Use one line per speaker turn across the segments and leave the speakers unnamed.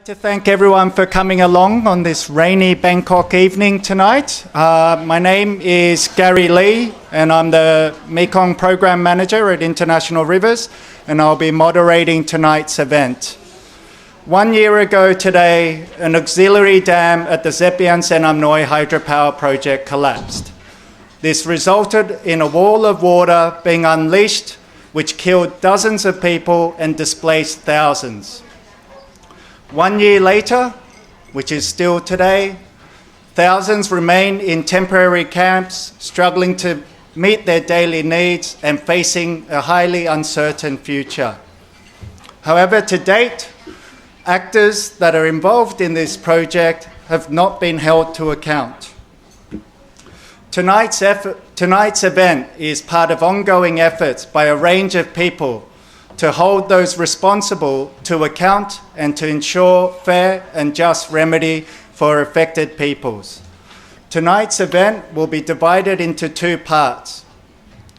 To thank everyone for coming along on this rainy Bangkok evening tonight. My name is Gary Lee and I'm the Mekong Program Manager at International Rivers, and I'll be moderating tonight's event. 1 year ago today, an auxiliary dam at the Xe Pian Xe Namnoy hydropower project collapsed. This resulted in a wall of water being unleashed which killed dozens of people and displaced thousands. 1 year later, which is still today, thousands remain in temporary camps, struggling to meet their daily needs and facing a highly uncertain future. However, to date, actors that are involved in this project have not been held to account. Tonight's event is part of ongoing efforts by a range of people to hold those responsible to account and to ensure fair and just remedy for affected peoples. Tonight's event will be divided into two parts.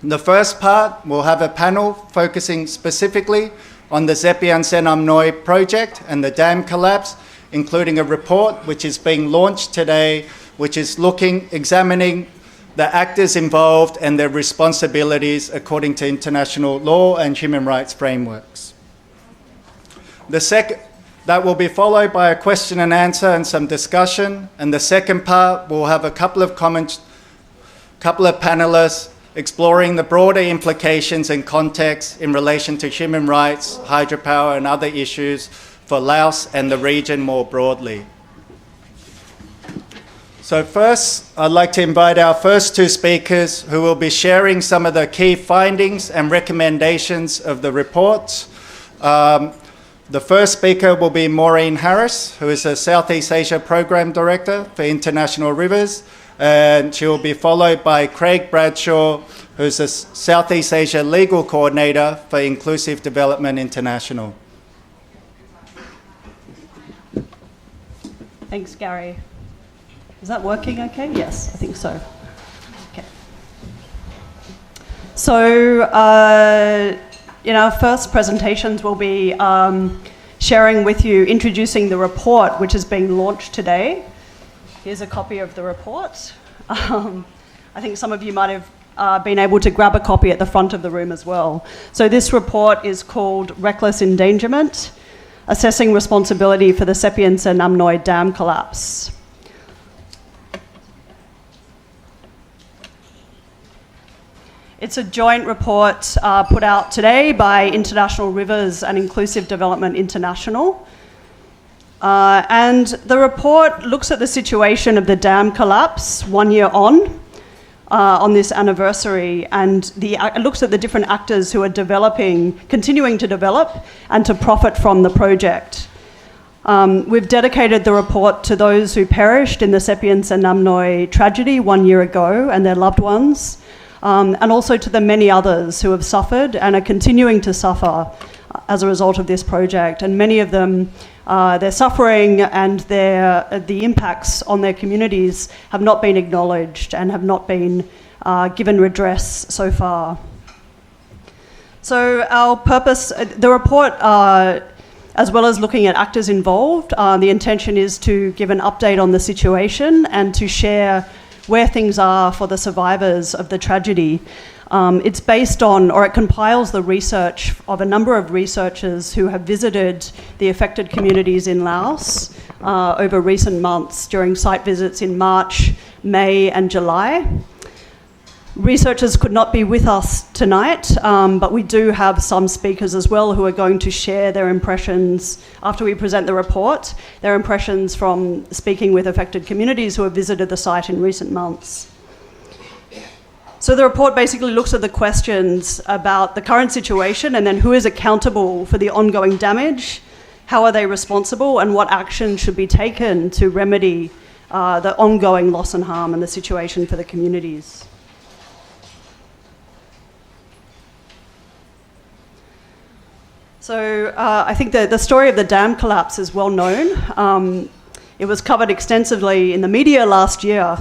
In the first part, we'll have a panel focusing specifically on the Xe Pian Xe Namnoy project and the dam collapse, including a report which is being launched today, which is examining the actors involved and their responsibilities according to international law and human rights frameworks. That will be followed by a question and answer and some discussion, and the second part will have a couple of panelists exploring the broader implications and context in relation to human rights, hydropower and other issues for Laos and the region more broadly. So first, I'd like to invite our first two speakers who will be sharing some of the key findings and recommendations of the report. The first speaker will be Maureen Harris, who is a Southeast Asia Program Director for International Rivers, and she will be followed by Craig Bradshaw, who's a Southeast Asia Legal Coordinator for Inclusive Development International.
Thanks, Gary. Is that working okay? Yes, I think so. Okay. So, in our first presentations, we'll be sharing with you, introducing the report which is being launched today. Here's a copy of the report. I think some of you might have been able to grab a copy at the front of the room as well. So this report is called Reckless Endangerment, Assessing Responsibility for the Xe Pian Xe Namnoy Dam Collapse. It's a joint report put out today by International Rivers and Inclusive Development International. And the report looks at the situation of the dam collapse 1 year on this anniversary, and it looks at the different actors who are continuing to develop and to profit from the project. We've dedicated the report to those who perished in the Xe Pian Xe Namnoy tragedy 1 year ago and their loved ones, and also to the many others who have suffered and are continuing to suffer as a result of this project. And many of them, their suffering and the impacts on their communities have not been acknowledged and have not been given redress so far. So our purpose, the report, as well as looking at actors involved, the intention is to give an update on the situation and to share where things are for the survivors of the tragedy. It's based on, or it compiles the research of a number of researchers who have visited the affected communities in Laos over recent months during site visits in March, May and July. Researchers could not be with us tonight, but we do have some speakers as well who are going to share their impressions after we present the report, their impressions from speaking with affected communities who have visited the site in recent months. So the report basically looks at the questions about the current situation and then who is accountable for the ongoing damage, how are they responsible, and what action should be taken to remedy the ongoing loss and harm and the situation for the communities. So I think the story of the dam collapse is well known. It was covered extensively in the media last year,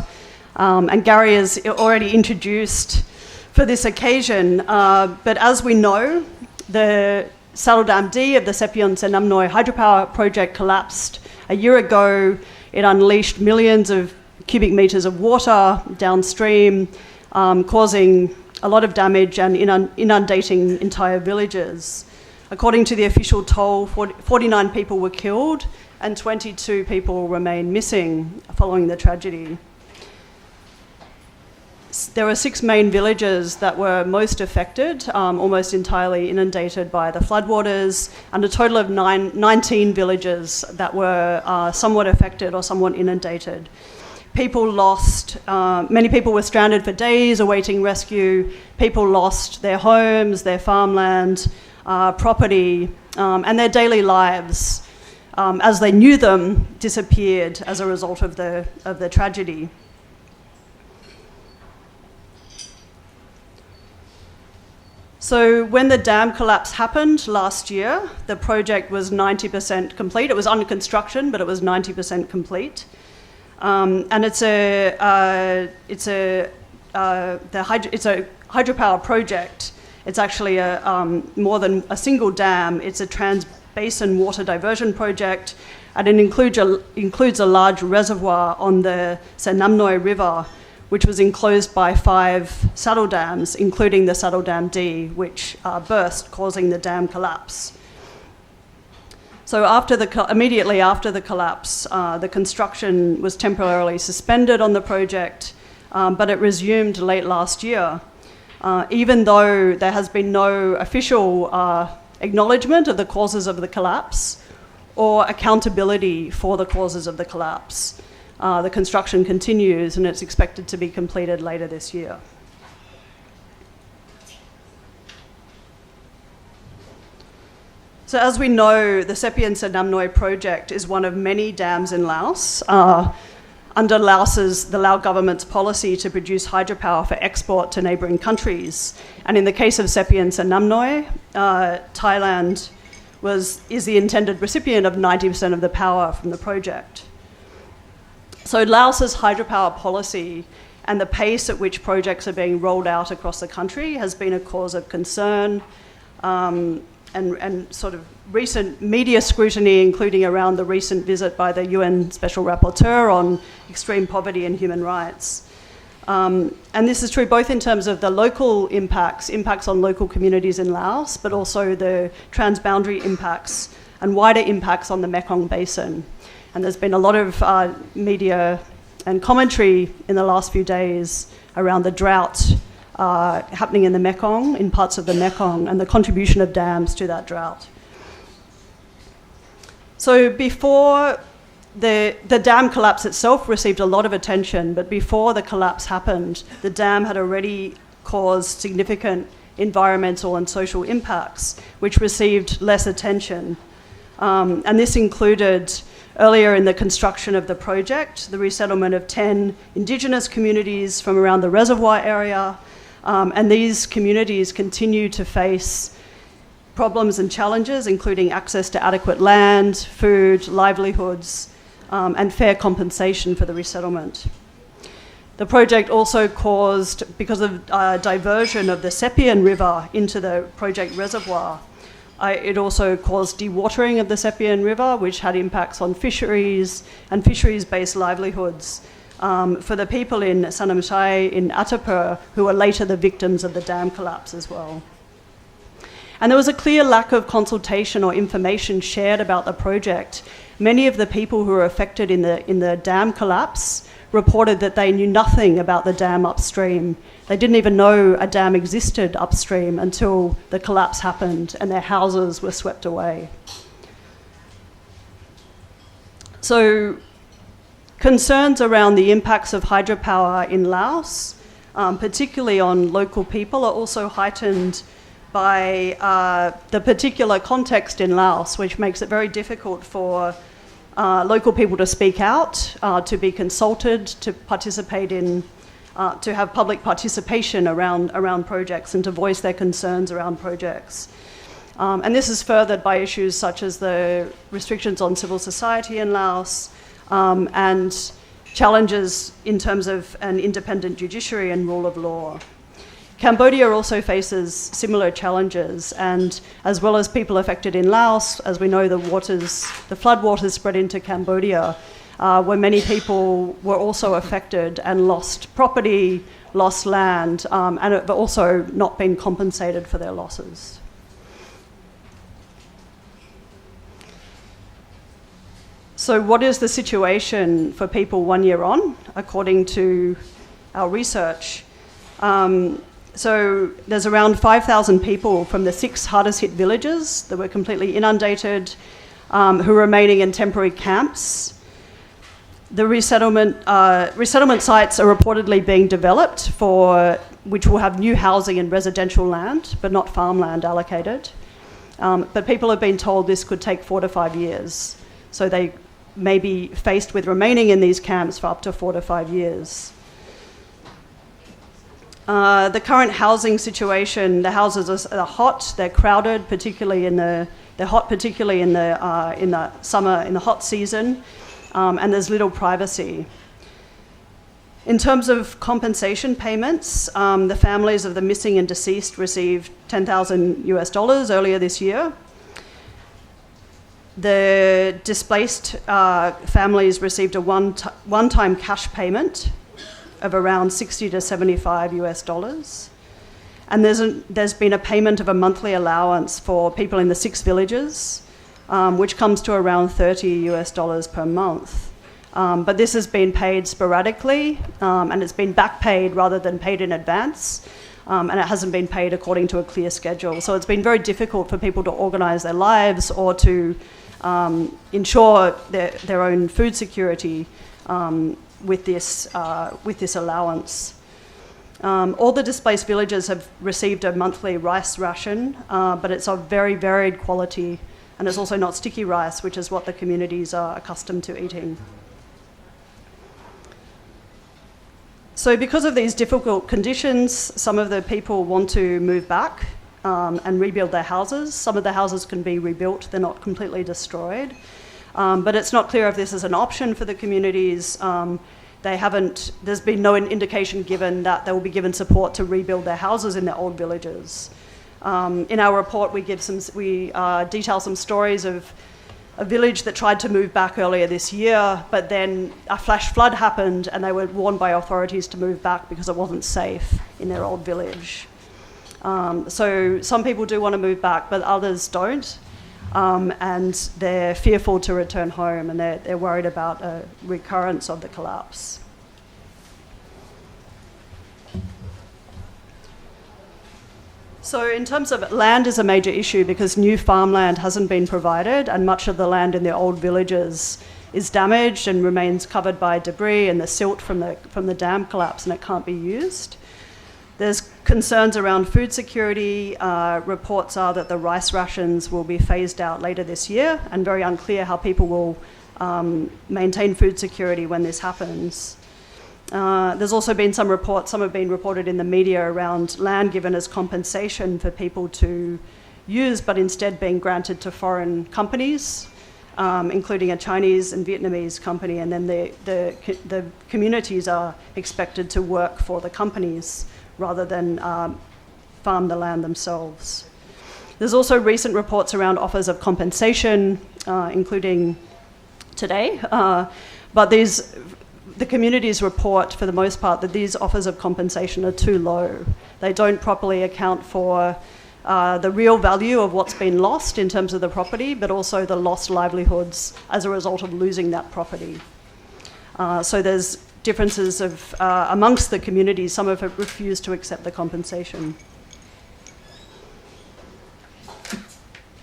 and Gary has already introduced for this occasion. But as we know, the Saddle Dam D of the Xe Pian Xe Namnoy hydropower project collapsed a year ago. It unleashed millions of cubic meters of water downstream, causing a lot of damage and inundating entire villages. According to the official toll, 49 people were killed and 22 people remain missing following the tragedy. There were 6 main villages that were most affected, almost entirely inundated by the floodwaters, and a total of 19 villages that were somewhat affected or somewhat inundated. People lost, many people were stranded for days awaiting rescue. People lost their homes, their farmland, property, and their daily lives, as they knew them, disappeared as a result of the tragedy. So when the dam collapse happened last year, the project was 90% complete. It was under construction, but it was 90% complete. And it's a hydropower project. It's actually more than a single dam. It's a trans-basin water diversion project, and it includes a large reservoir on the Xe Namnoy River, which was enclosed by 5 saddle dams, including the Saddle Dam D, which burst, causing the dam collapse. So immediately after the collapse, the construction was temporarily suspended on the project, but it resumed late last year. Even though there has been no official acknowledgement of the causes of the collapse or accountability for the causes of the collapse. The construction continues and it's expected to be completed later this year. So as we know, the Xe Pian Xe Namnoy project is one of many dams in Laos, under the Lao government's policy to produce hydropower for export to neighbouring countries. And in the case of Xe Pian Xe Namnoy, Thailand is the intended recipient of 90% of the power from the project. So Laos's hydropower policy and the pace at which projects are being rolled out across the country has been a cause of concern, and sort of recent media scrutiny, including around the recent visit by the UN Special Rapporteur on extreme poverty and human rights. And this is true both in terms of the local impacts on local communities in Laos, but also the transboundary impacts and wider impacts on the Mekong Basin. And there's been a lot of media and commentary in the last few days around the drought happening in the Mekong, in parts of the Mekong, and the contribution of dams to that drought. So before the dam collapse itself received a lot of attention, but before the collapse happened, the dam had already caused significant environmental and social impacts, which received less attention. And this included, earlier in the construction of the project, the resettlement of 10 Indigenous communities from around the reservoir area, and these communities continue to face problems and challenges, including access to adequate land, food, livelihoods, and fair compensation for the resettlement. The project also caused, because of diversion of the Xe Pian River into the project reservoir, it also caused dewatering of the Xe Pian River, which had impacts on fisheries and fisheries-based livelihoods for the people in Sanam Chai, in Attapur, who were later the victims of the dam collapse as well. And there was a clear lack of consultation or information shared about the project. Many of the people who were affected in the dam collapse reported that they knew nothing about the dam upstream. They didn't even know a dam existed upstream until the collapse happened and their houses were swept away. So concerns around the impacts of hydropower in Laos, particularly on local people, are also heightened by the particular context in Laos, which makes it very difficult for local people to speak out, to be consulted, to participate in, to have public participation around projects and to voice their concerns around projects. And this is furthered by issues such as the restrictions on civil society in Laos and challenges in terms of an independent judiciary and rule of law. Cambodia also faces similar challenges, and as well as people affected in Laos, as we know, the floodwaters spread into Cambodia, where many people were also affected and lost property, lost land, and have also not been compensated for their losses. So what is the situation for people 1 year on, according to our research? So there's around 5,000 people from the 6 hardest hit villages that were completely inundated, who are remaining in temporary camps. The resettlement sites are reportedly being developed which will have new housing and residential land, but not farmland allocated. But people have been told this could take 4 to 5 years. So they may be faced with remaining in these camps for up to 4 to 5 years. The current housing situation, the houses are hot, they're crowded, they're hot particularly in the summer, in the hot season, and there's little privacy. In terms of compensation payments, the families of the missing and deceased received $10,000 earlier this year. The displaced families received a one-time cash payment of around $60 to $75. And there's been a payment of a monthly allowance for people in the 6 villages, which comes to around $30 per month. But this has been paid sporadically, and it's been back paid rather than paid in advance, and it hasn't been paid according to a clear schedule. So it's been very difficult for people to organise their lives or to ensure their own food security with this allowance. All the displaced villages have received a monthly rice ration, but it's of very varied quality, and it's also not sticky rice, which is what the communities are accustomed to eating. So because of these difficult conditions, some of the people want to move back and rebuild their houses. Some of the houses can be rebuilt, they're not completely destroyed. But it's not clear if this is an option for the communities. There's been no indication given that they will be given support to rebuild their houses in their old villages. In our report, we detail some stories of a village that tried to move back earlier this year, but then a flash flood happened and they were warned by authorities to move back because it wasn't safe in their old village. So some people do want to move back, but others don't. And they're fearful to return home, and they're worried about a recurrence of the collapse. So in terms of land is a major issue because new farmland hasn't been provided, and much of the land in the old villages is damaged and remains covered by debris and the silt from the dam collapse, and it can't be used. There's concerns around food security. Reports are that the rice rations will be phased out later this year, and very unclear how people will maintain food security when this happens. There's also been some have been reported in the media around land given as compensation for people to use, but instead being granted to foreign companies, including a Chinese and Vietnamese company, and then the communities are expected to work for the companies rather than farm the land themselves. There's also recent reports around offers of compensation, including today, but the communities report, for the most part, that these offers of compensation are too low. They don't properly account for the real value of what's been lost in terms of the property, but also the lost livelihoods as a result of losing that property. So there's differences amongst the communities. Some have refused to accept the compensation.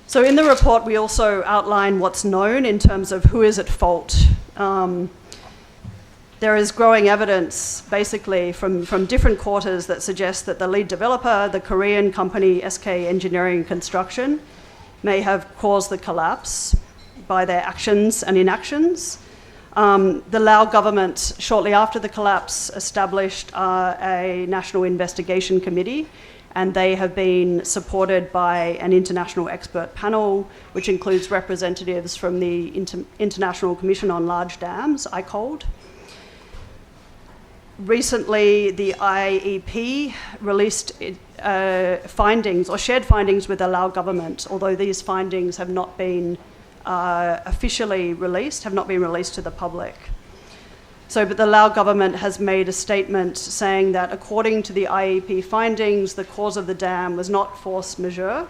So in the report, we also outline what's known in terms of who is at fault. There is growing evidence, basically, from different quarters that suggests that the lead developer, the Korean company SK Engineering Construction, may have caused the collapse by their actions and inactions. The Laos government, shortly after the collapse, established a national investigation committee, and they have been supported by an international expert panel, which includes representatives from the International Commission on Large Dams, ICOLD. Recently, the IEP released findings or shared findings with the Lao government, although these findings have not been officially released, have not been released to the public. But the Lao government has made a statement saying that according to the IEP findings, the cause of the dam was not force majeure,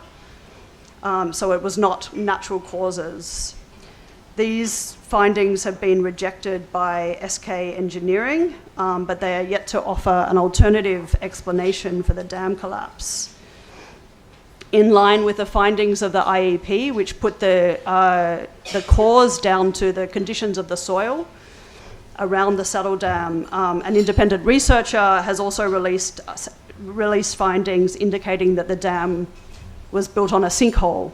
so it was not natural causes. These findings have been rejected by SK Engineering, but they are yet to offer an alternative explanation for the dam collapse. In line with the findings of the IEP, which put the cause down to the conditions of the soil around the Saddle Dam, an independent researcher has also released findings indicating that the dam was built on a sinkhole.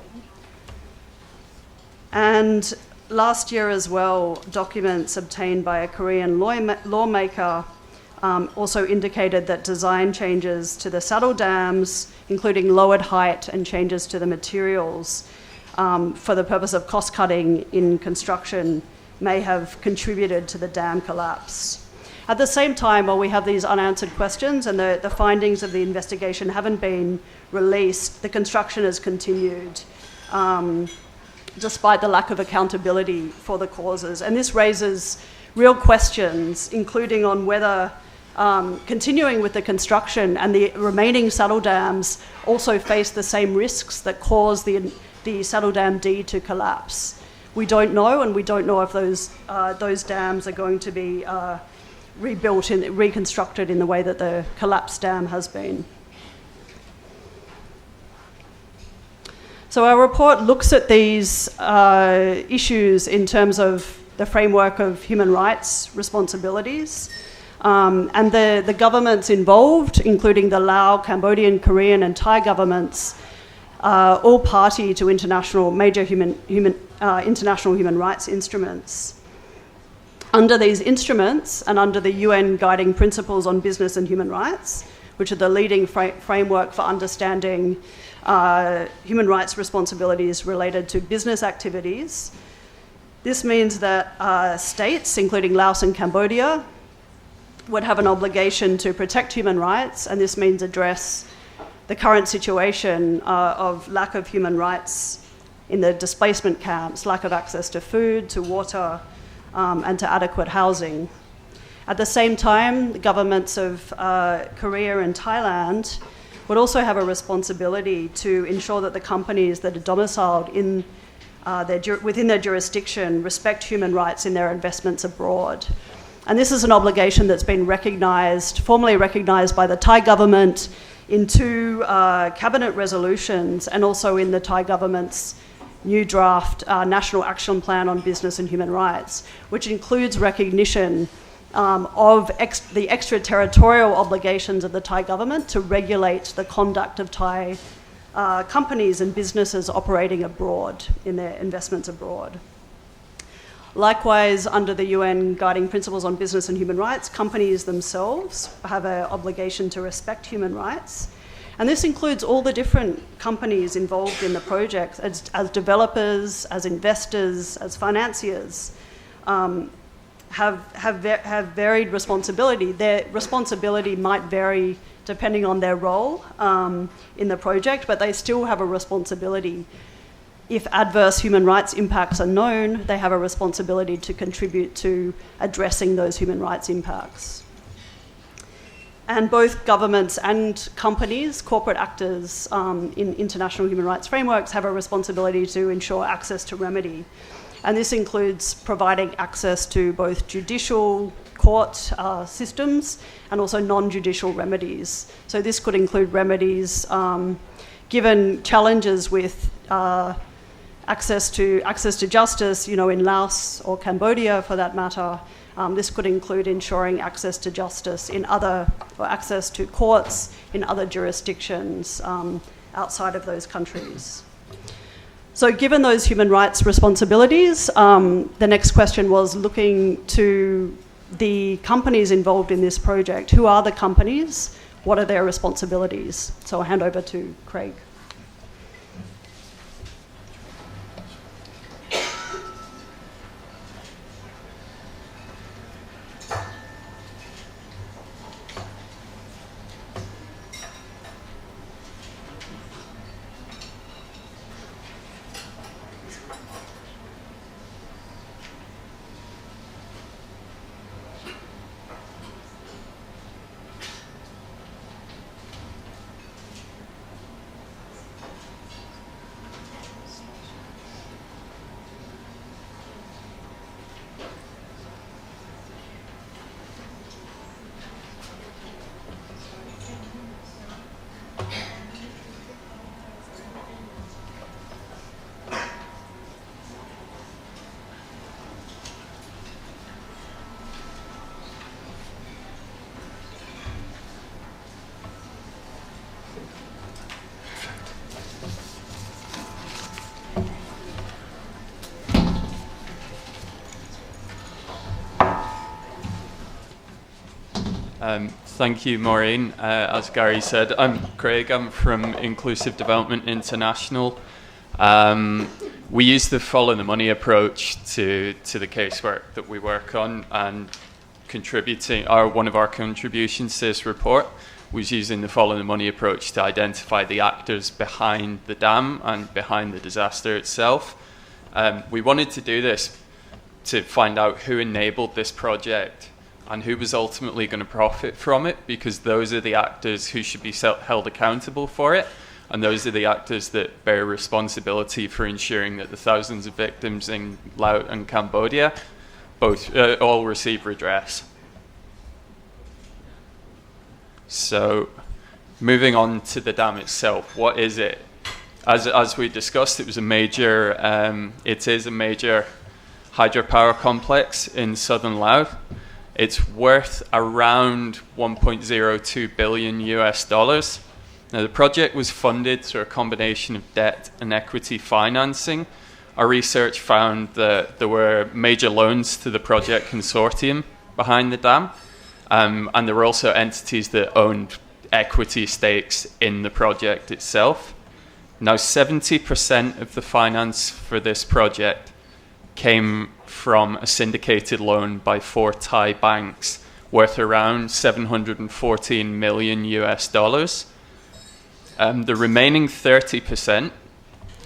And last year as well, documents obtained by a Korean lawmaker also indicated that design changes to the saddle dams, including lowered height and changes to the materials for the purpose of cost cutting in construction, may have contributed to the dam collapse. At the same time, while we have these unanswered questions and the findings of the investigation haven't been released, the construction has continued, despite the lack of accountability for the causes. And this raises real questions, including on whether continuing with the construction and the remaining saddle dams also face the same risks that cause the Saddle Dam D to collapse. We don't know, and we don't know if those dams are going to be rebuilt and reconstructed in the way that the collapsed dam has been. So our report looks at these issues in terms of the framework of human rights responsibilities, and the governments involved, including the Lao, Cambodian, Korean and Thai governments, all party to major international human rights instruments. Under these instruments and under the UN Guiding Principles on Business and Human Rights, which are the leading framework for understanding human rights responsibilities related to business activities, this means that states, including Laos and Cambodia, would have an obligation to protect human rights, and this means address the current situation of lack of human rights in the displacement camps, lack of access to food, to water, and to adequate housing. At the same time, the governments of Korea and Thailand would also have a responsibility to ensure that the companies that are domiciled in within their jurisdiction respect human rights in their investments abroad. And this is an obligation that's been formally recognised by the Thai government in 2 cabinet resolutions, and also in the Thai government's new draft National Action Plan on Business and Human Rights, which includes recognition of the extraterritorial obligations of the Thai government to regulate the conduct of Thai companies and businesses operating abroad in their investments abroad. Likewise, under the UN Guiding Principles on Business and Human Rights, companies themselves have an obligation to respect human rights. And this includes all the different companies involved in the project, as developers, as investors, as financiers, have varied responsibility. Their responsibility might vary depending on their role in the project, but they still have a responsibility. If adverse human rights impacts are known, they have a responsibility to contribute to addressing those human rights impacts. And both governments and companies, corporate actors in international human rights frameworks, have a responsibility to ensure access to remedy. And this includes providing access to both judicial court systems and also non-judicial remedies. So this could include remedies given challenges with access to justice, in Laos or Cambodia for that matter. This could include ensuring access to justice or access to courts in other jurisdictions outside of those countries. So given those human rights responsibilities, the next question was looking to the companies involved in this project. Who are the companies? What are their responsibilities? So I'll hand over to Craig.
Thank you, Maureen. As Gary said, I'm Craig. I'm from Inclusive Development International. We use the follow the money approach to the casework that we work on, and one of our contributions to this report was using the follow the money approach to identify the actors behind the dam and behind the disaster itself. We wanted to do this to find out who enabled this project and who was ultimately going to profit from it, because those are the actors who should be held accountable for it, and those are the actors that bear responsibility for ensuring that the thousands of victims in Laos and Cambodia all receive redress. So, moving on to the dam itself, what is it? As we discussed, it is a major hydropower complex in southern Laos. It's worth around 1.02 billion US dollars. Now, the project was funded through a combination of debt and equity financing. Our research found that there were major loans to the project consortium behind the dam, and there were also entities that owned equity stakes in the project itself. Now, 70% of the finance for this project came from a syndicated loan by 4 Thai banks worth around 714 million US dollars. The remaining 30%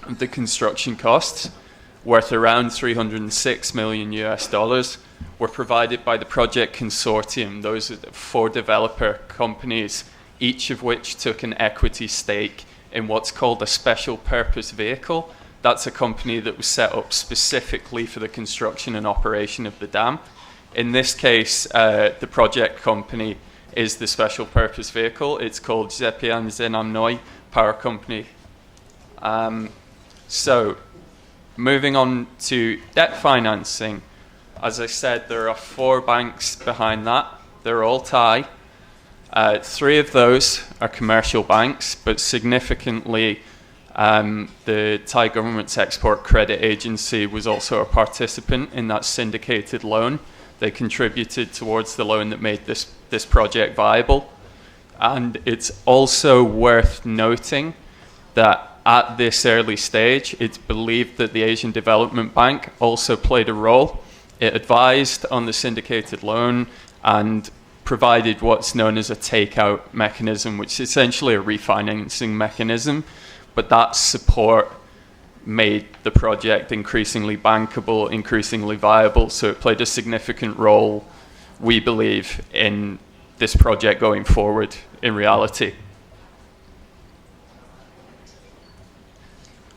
of the construction costs, worth around 306 million US dollars, were provided by the project consortium. Those are the 4 developer companies, each of which took an equity stake in what's called a special purpose vehicle. That's a company that was set up specifically for the construction and operation of the dam. In this case, the project company is the special purpose vehicle. It's called Xe Pian Xe Namnoy Power Company. So, moving on to debt financing. As I said, there are 4 banks behind that. They're all Thai. 3 of those are commercial banks, but significantly, the Thai government's export credit agency was also a participant in that syndicated loan. They contributed towards the loan that made this project viable. And it's also worth noting that at this early stage, it's believed that the Asian Development Bank also played a role. It advised on the syndicated loan and provided what's known as a takeout mechanism, which is essentially a refinancing mechanism. But that support made the project increasingly bankable, increasingly viable, so it played a significant role, we believe, in this project going forward in reality.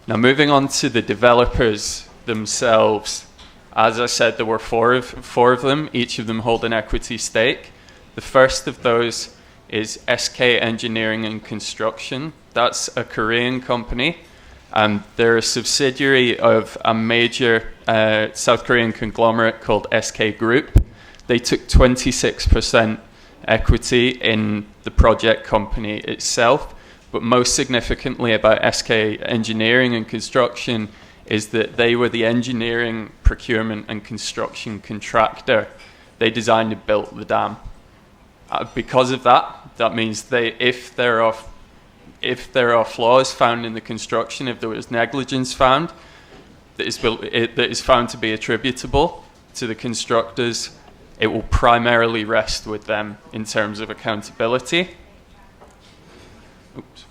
Now, moving on to the developers themselves. As I said, there were four of them. Each of them hold an equity stake. The first of those is SK Engineering and Construction. That's a Korean company, and they're a subsidiary of a major South Korean conglomerate called SK Group. They took 26% equity in the project company itself, but most significantly about SK Engineering and Construction is that they were the engineering, procurement and construction contractor. They designed and built the dam. Because of that, that means if there are flaws found in the construction, if there was negligence found that is found to be attributable to the constructors, it will primarily rest with them in terms of accountability. Oops.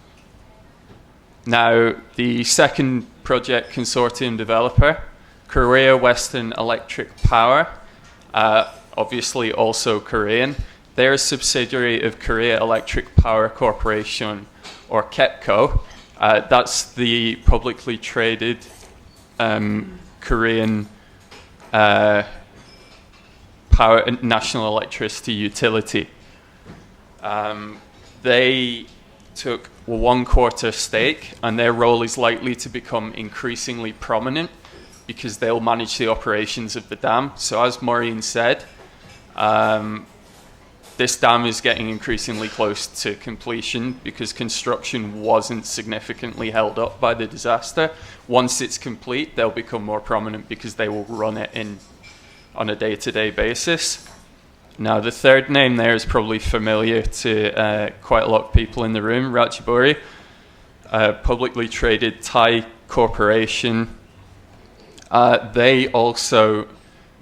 Now, the second project consortium developer, Korea Western Electric Power, obviously also Korean. They're a subsidiary of Korea Electric Power Corporation, or KEPCO. That's the publicly traded Korean power national electricity utility. They took a 1/4 stake, and their role is likely to become increasingly prominent because they'll manage the operations of the dam. So as Maureen said, this dam is getting increasingly close to completion because construction wasn't significantly held up by the disaster. Once it's complete, they'll become more prominent because they will run it on a day-to-day basis. Now, the third name there is probably familiar to quite a lot of people in the room, Ratchaburi, a publicly traded Thai corporation. They also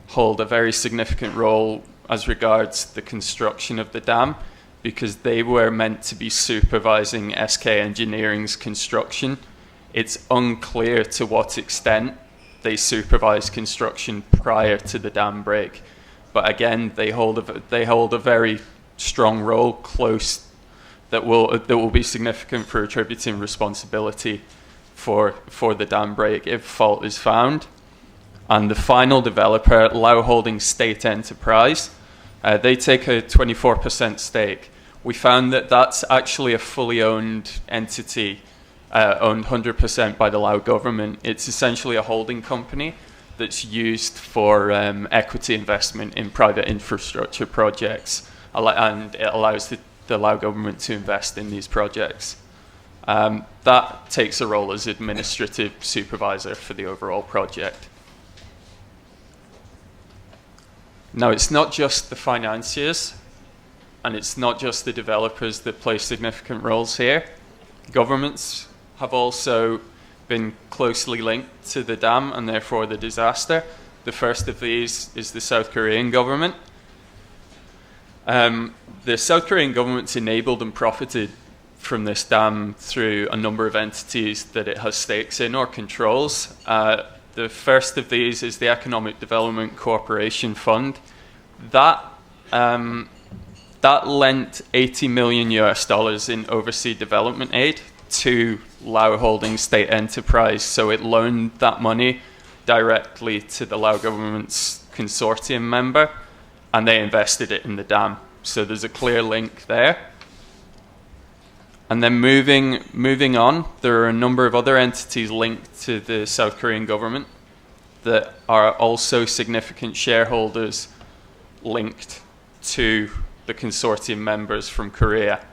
hold a very significant role as regards the construction of the dam, because they were meant to be supervising SK Engineering's construction. It's unclear to what extent they supervised construction prior to the dam break. But again, they hold a very strong role, close, that will be significant for attributing responsibility for the dam break if fault is found. And the final developer, Lao Holding State Enterprise, they take a 24% stake. We found that that's actually a fully owned entity, owned 100% by the Lao government. It's essentially a holding company that's used for equity investment in private infrastructure projects, and it allows the Lao government to invest in these projects. That takes a role as administrative supervisor for the overall project. Now, it's not just the financiers, and it's not just the developers that play significant roles here. Governments have also been closely linked to the dam and therefore the disaster. The first of these is the South Korean government. The South Korean government's enabled and profited from this dam through a number of entities that it has stakes in or controls. The first of these is the Economic Development Corporation Fund. That lent $80 million in overseas development aid to Lao Holding State Enterprise. So it loaned that money directly to the Lao government's consortium member, and they invested it in the dam. So there's a clear link there. And then moving on, there are a number of other entities linked to the South Korean government that are also significant shareholders linked to the consortium members from Korea.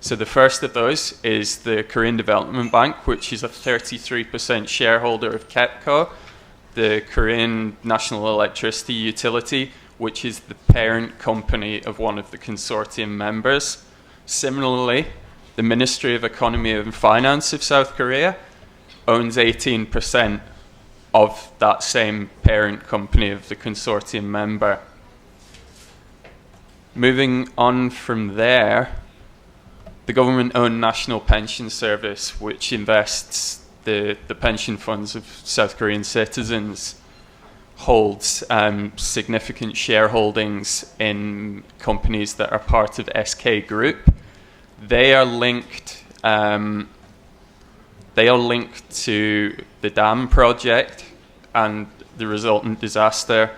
So the first of those is the Korean Development Bank, which is a 33% shareholder of KEPCO, the Korean National Electricity Utility, which is the parent company of one of the consortium members. Similarly, the Ministry of Economy and Finance of South Korea owns 18% of that same parent company of the consortium member. Moving on from there, the government-owned National Pension Service, which invests the pension funds of South Korean citizens, holds significant shareholdings in companies that are part of SK Group. They are linked to the dam project and the resultant disaster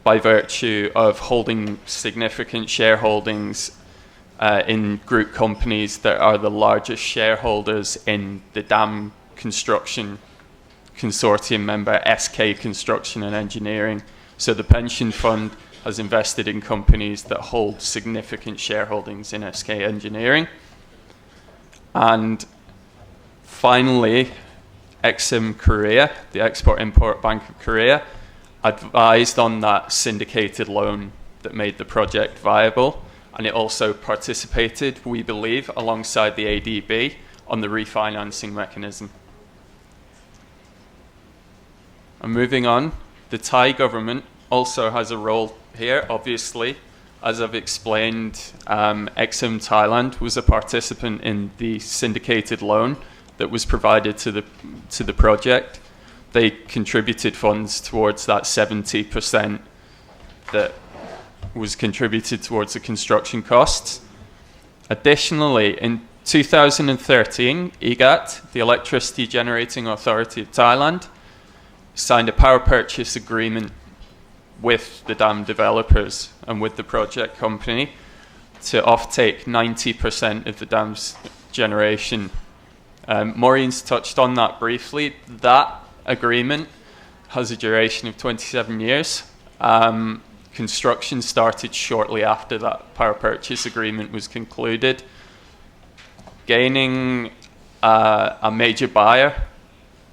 by virtue of holding significant shareholdings in group companies that are the largest shareholders in the dam construction consortium member, SK Construction and Engineering. So the pension fund has invested in companies that hold significant shareholdings in SK Engineering. And finally, Exim Korea, the Export-Import Bank of Korea, advised on that syndicated loan that made the project viable, and it also participated, we believe, alongside the ADB on the refinancing mechanism. And moving on, the Thai government also has a role here, obviously. As I've explained, Exim Thailand was a participant in the syndicated loan that was provided to the project. They contributed funds towards that 70% that was contributed towards the construction costs. Additionally, in 2013, EGAT, the Electricity Generating Authority of Thailand, signed a power purchase agreement with the dam developers and with the project company to offtake 90% of the dam's generation. Maureen's touched on that briefly. That agreement has a duration of 27 years. Construction started shortly after that power purchase agreement was concluded. Gaining a major buyer,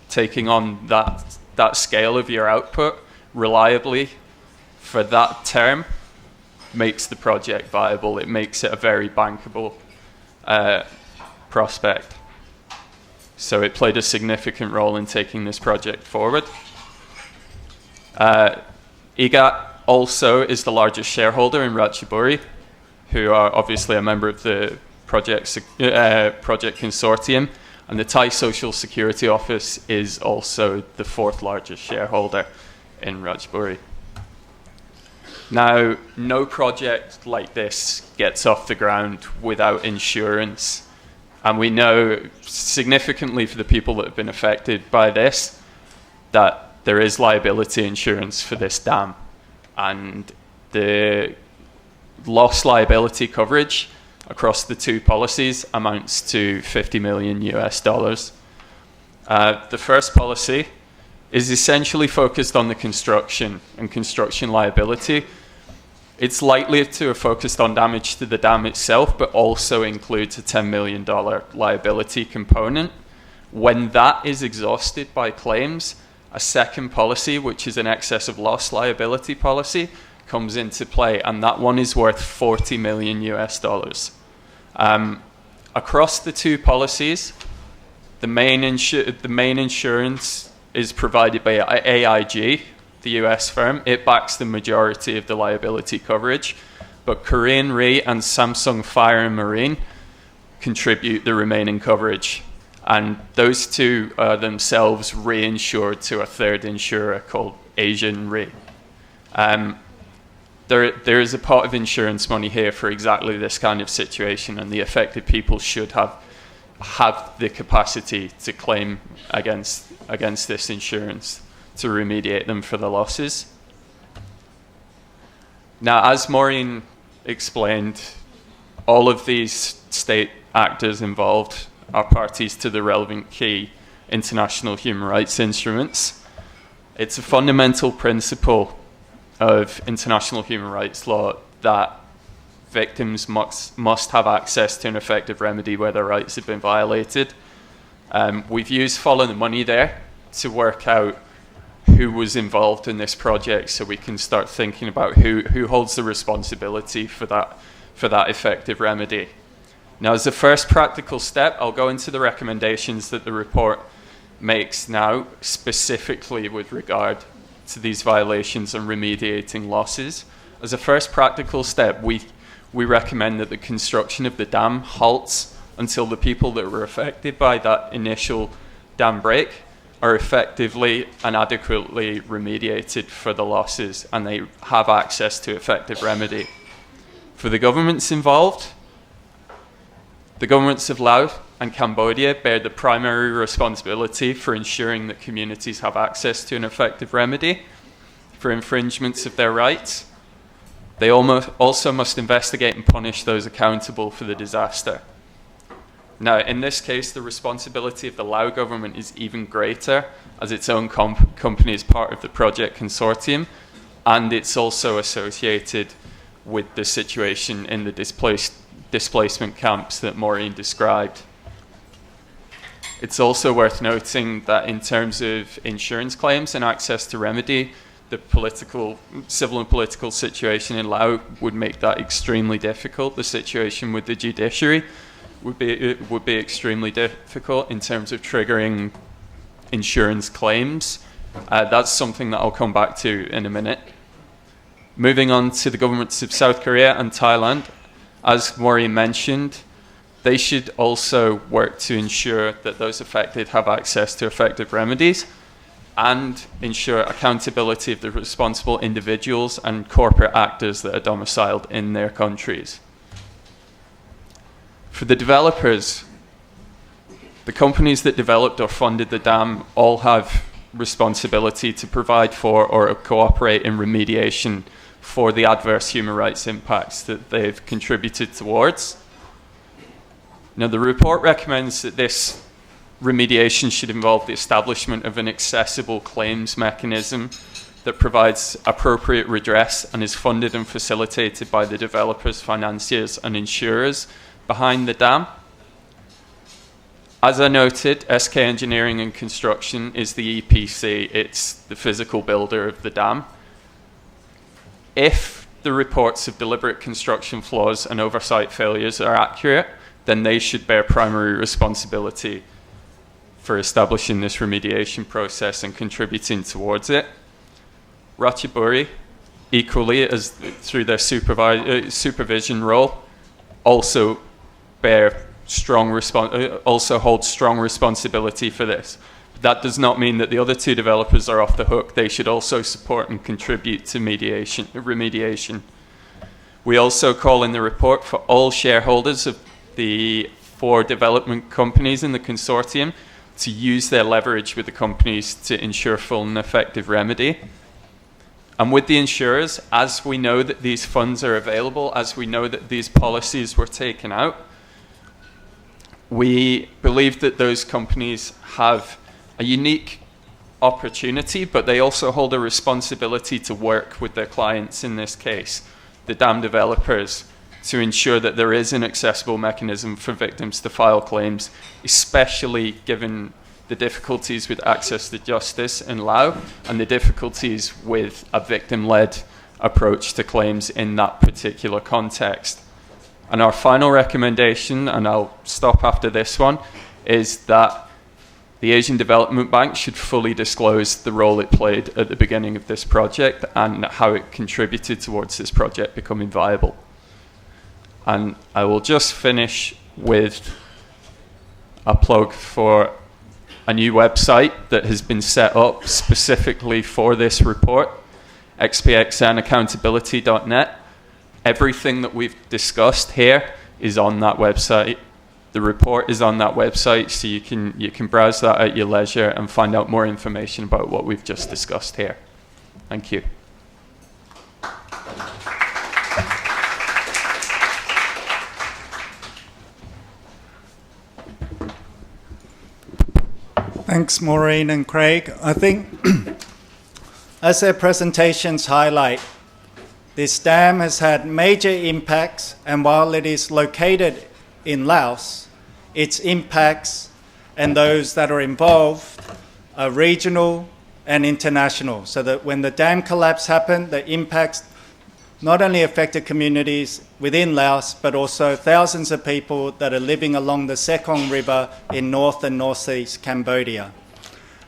taking on that scale of your output reliably for that term makes the project viable. It makes it a very bankable prospect. So it played a significant role in taking this project forward. EGAT also is the largest shareholder in Ratchaburi, who are obviously a member of the project consortium, and the Thai Social Security Office is also the 4th largest shareholder in Ratchaburi. Now, no project like this gets off the ground without insurance. And we know significantly for the people that have been affected by this, that there is liability insurance for this dam. And the loss liability coverage across the 2 policies amounts to $50 million US. The first policy is essentially focused on the construction and construction liability. It's likely to have focused on damage to the dam itself, but also includes a $10 million liability component. When that is exhausted by claims, a second policy, which is an excess of loss liability policy, comes into play, and that one is worth $40 million US. Across the 2 policies, the main insurance is provided by AIG, the US firm. It backs the majority of the liability coverage, but Korean Re and Samsung Fire and Marine contribute the remaining coverage. And those 2 are themselves reinsured to a third insurer called Asian Re. There is a pot of insurance money here for exactly this kind of situation, and the affected people should have the capacity to claim against this insurance to remediate them for the losses. Now, as Maureen explained, all of these state actors involved are parties to the relevant key international human rights instruments. It's a fundamental principle of international human rights law that victims must have access to an effective remedy where their rights have been violated. We've used Follow the Money there to work out who was involved in this project, so we can start thinking about who holds the responsibility for that effective remedy. Now, as the first practical step, I'll go into the recommendations that the report makes now, specifically with regard to these violations and remediating losses. As a first practical step, we recommend that the construction of the dam halts until the people that were affected by that initial dam break are effectively and adequately remediated for the losses, and they have access to effective remedy. For the governments involved, the governments of Laos and Cambodia bear the primary responsibility for ensuring that communities have access to an effective remedy for infringements of their rights. They also must investigate and punish those accountable for the disaster. Now, in this case, the responsibility of the Lao government is even greater, as its own company is part of the project consortium, and it's also associated with the situation in the displacement camps that Maureen described. It's also worth noting that in terms of insurance claims and access to remedy, the civil and political situation in Laos would make that extremely difficult. The situation with the judiciary would be extremely difficult in terms of triggering insurance claims. That's something that I'll come back to in a minute. Moving on to the governments of South Korea and Thailand, as Maureen mentioned, they should also work to ensure that those affected have access to effective remedies and ensure accountability of the responsible individuals and corporate actors that are domiciled in their countries. For the developers, the companies that developed or funded the dam all have responsibility to provide for or cooperate in remediation for the adverse human rights impacts that they've contributed towards. Now, the report recommends that this remediation should involve the establishment of an accessible claims mechanism that provides appropriate redress and is funded and facilitated by the developers, financiers, and insurers behind the dam. As I noted, SK Engineering and Construction is the EPC. It's the physical builder of the dam. If the reports of deliberate construction flaws and oversight failures are accurate, then they should bear primary responsibility for establishing this remediation process and contributing towards it. Ratchaburi, equally as through their supervision role, also hold strong responsibility for this. That does not mean that the other two developers are off the hook. They should also support and contribute to remediation. We also call in the report for all shareholders of the 4 development companies in the consortium to use their leverage with the companies to ensure full and effective remedy. And with the insurers, as we know that these funds are available, as we know that these policies were taken out, we believe that those companies have a unique opportunity, but they also hold a responsibility to work with their clients, in this case, the dam developers, to ensure that there is an accessible mechanism for victims to file claims, especially given the difficulties with access to justice in Laos and the difficulties with a victim-led approach to claims in that particular context. And our final recommendation, and I'll stop after this one, is that the Asian Development Bank should fully disclose the role it played at the beginning of this project and how it contributed towards this project becoming viable. And I will just finish with a plug for a new website that has been set up specifically for this report, xpxnaccountability.net. Everything that we've discussed here is on that website. The report is on that website, so you can browse that at your leisure and find out more information about what we've just discussed here. Thank you.
Thanks, Maureen and Craig. I think, as their presentations highlight, this dam has had major impacts, and while it is located in Laos, its impacts and those that are involved are regional and international. So that when the dam collapse happened, the impacts not only affected communities within Laos, but also thousands of people that are living along the Sekong River in north and northeast Cambodia.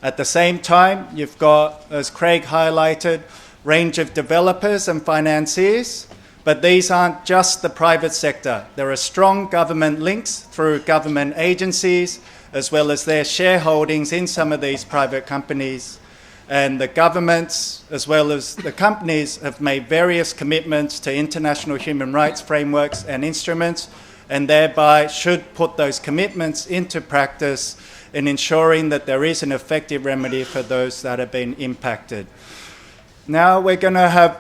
At the same time, you've got, as Craig highlighted, range of developers and financiers, but these aren't just the private sector. There are strong government links through government agencies, as well as their shareholdings in some of these private companies. And the governments, as well as the companies, have made various commitments to international human rights frameworks and instruments, and thereby should put those commitments into practice in ensuring that there is an effective remedy for those that have been impacted. Now we're going to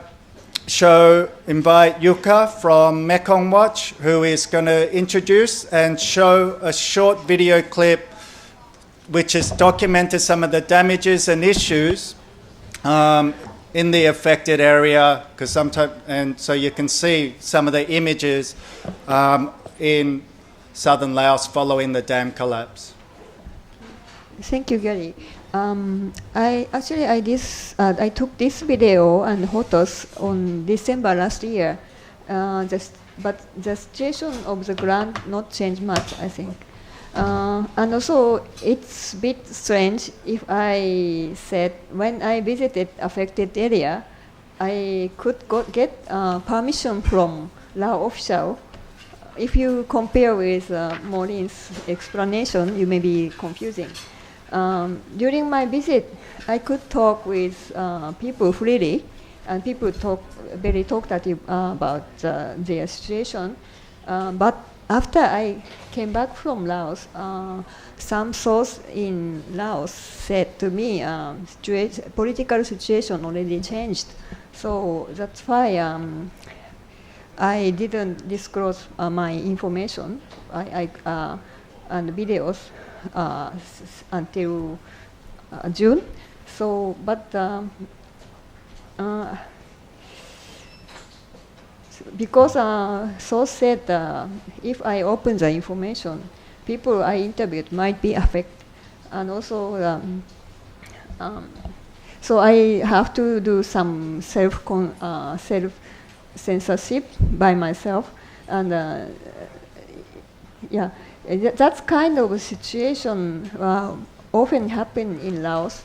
invite Yuka from Mekong Watch, who is going to introduce and show a short video clip which has documented some of the damages and issues in the affected area, and so you can see some of the images in southern Laos following the dam collapse.
Thank you, Gary. I took this video and photos on December last year. But the situation of the ground not changed much, I think. And also, it's a bit strange if I said when I visited affected area, I could get permission from Lao official. If you compare with Maureen's explanation, you may be confusing. During my visit, I could talk with people freely, and people talk very talkative about their situation. But after I came back from Laos, some source in Laos said to me, political situation already changed. So that's why I didn't disclose my information and videos until June. So, but because source said if I open the information, people I interviewed might be affected, and also so I have to do some self censorship by myself, and yeah, that's kind of a situation often happen in Laos.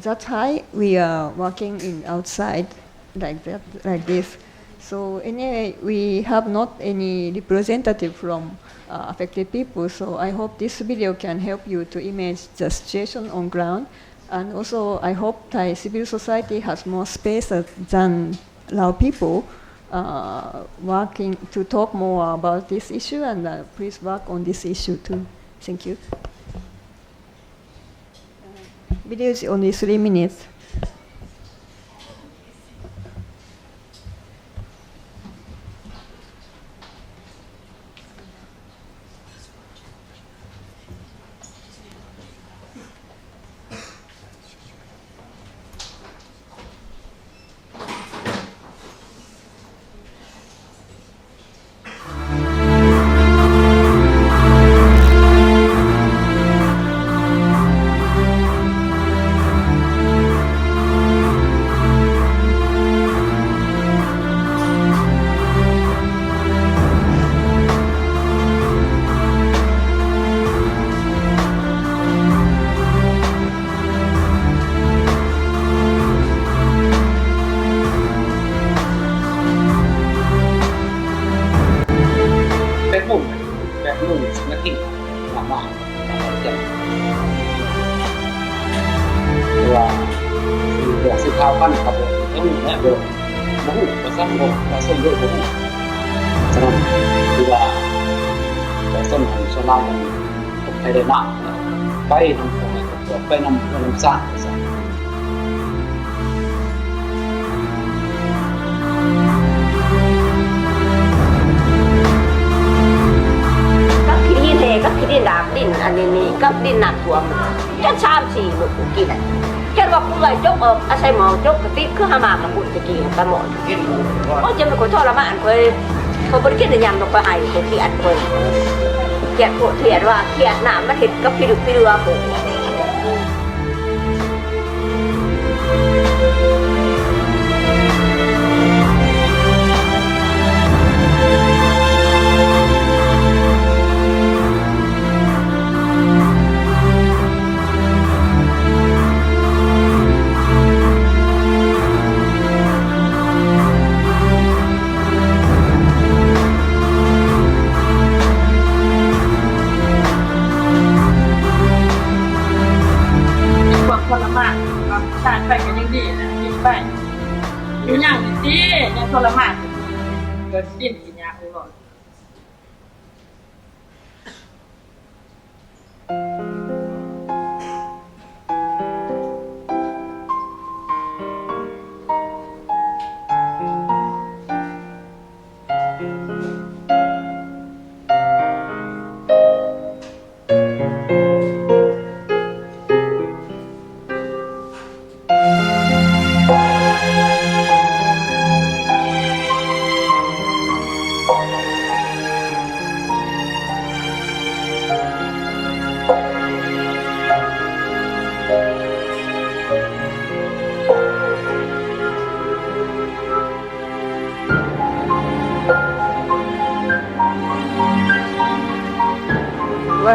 That's why we are working in outside like that, like this. So anyway, we have not any representative from affected people. So I hope this video can help you to image the situation on ground. And also, I hope Thai civil society has more space than Lao people working to talk more about this issue, and please work on this issue too. Thank you. Video is only 3 minutes.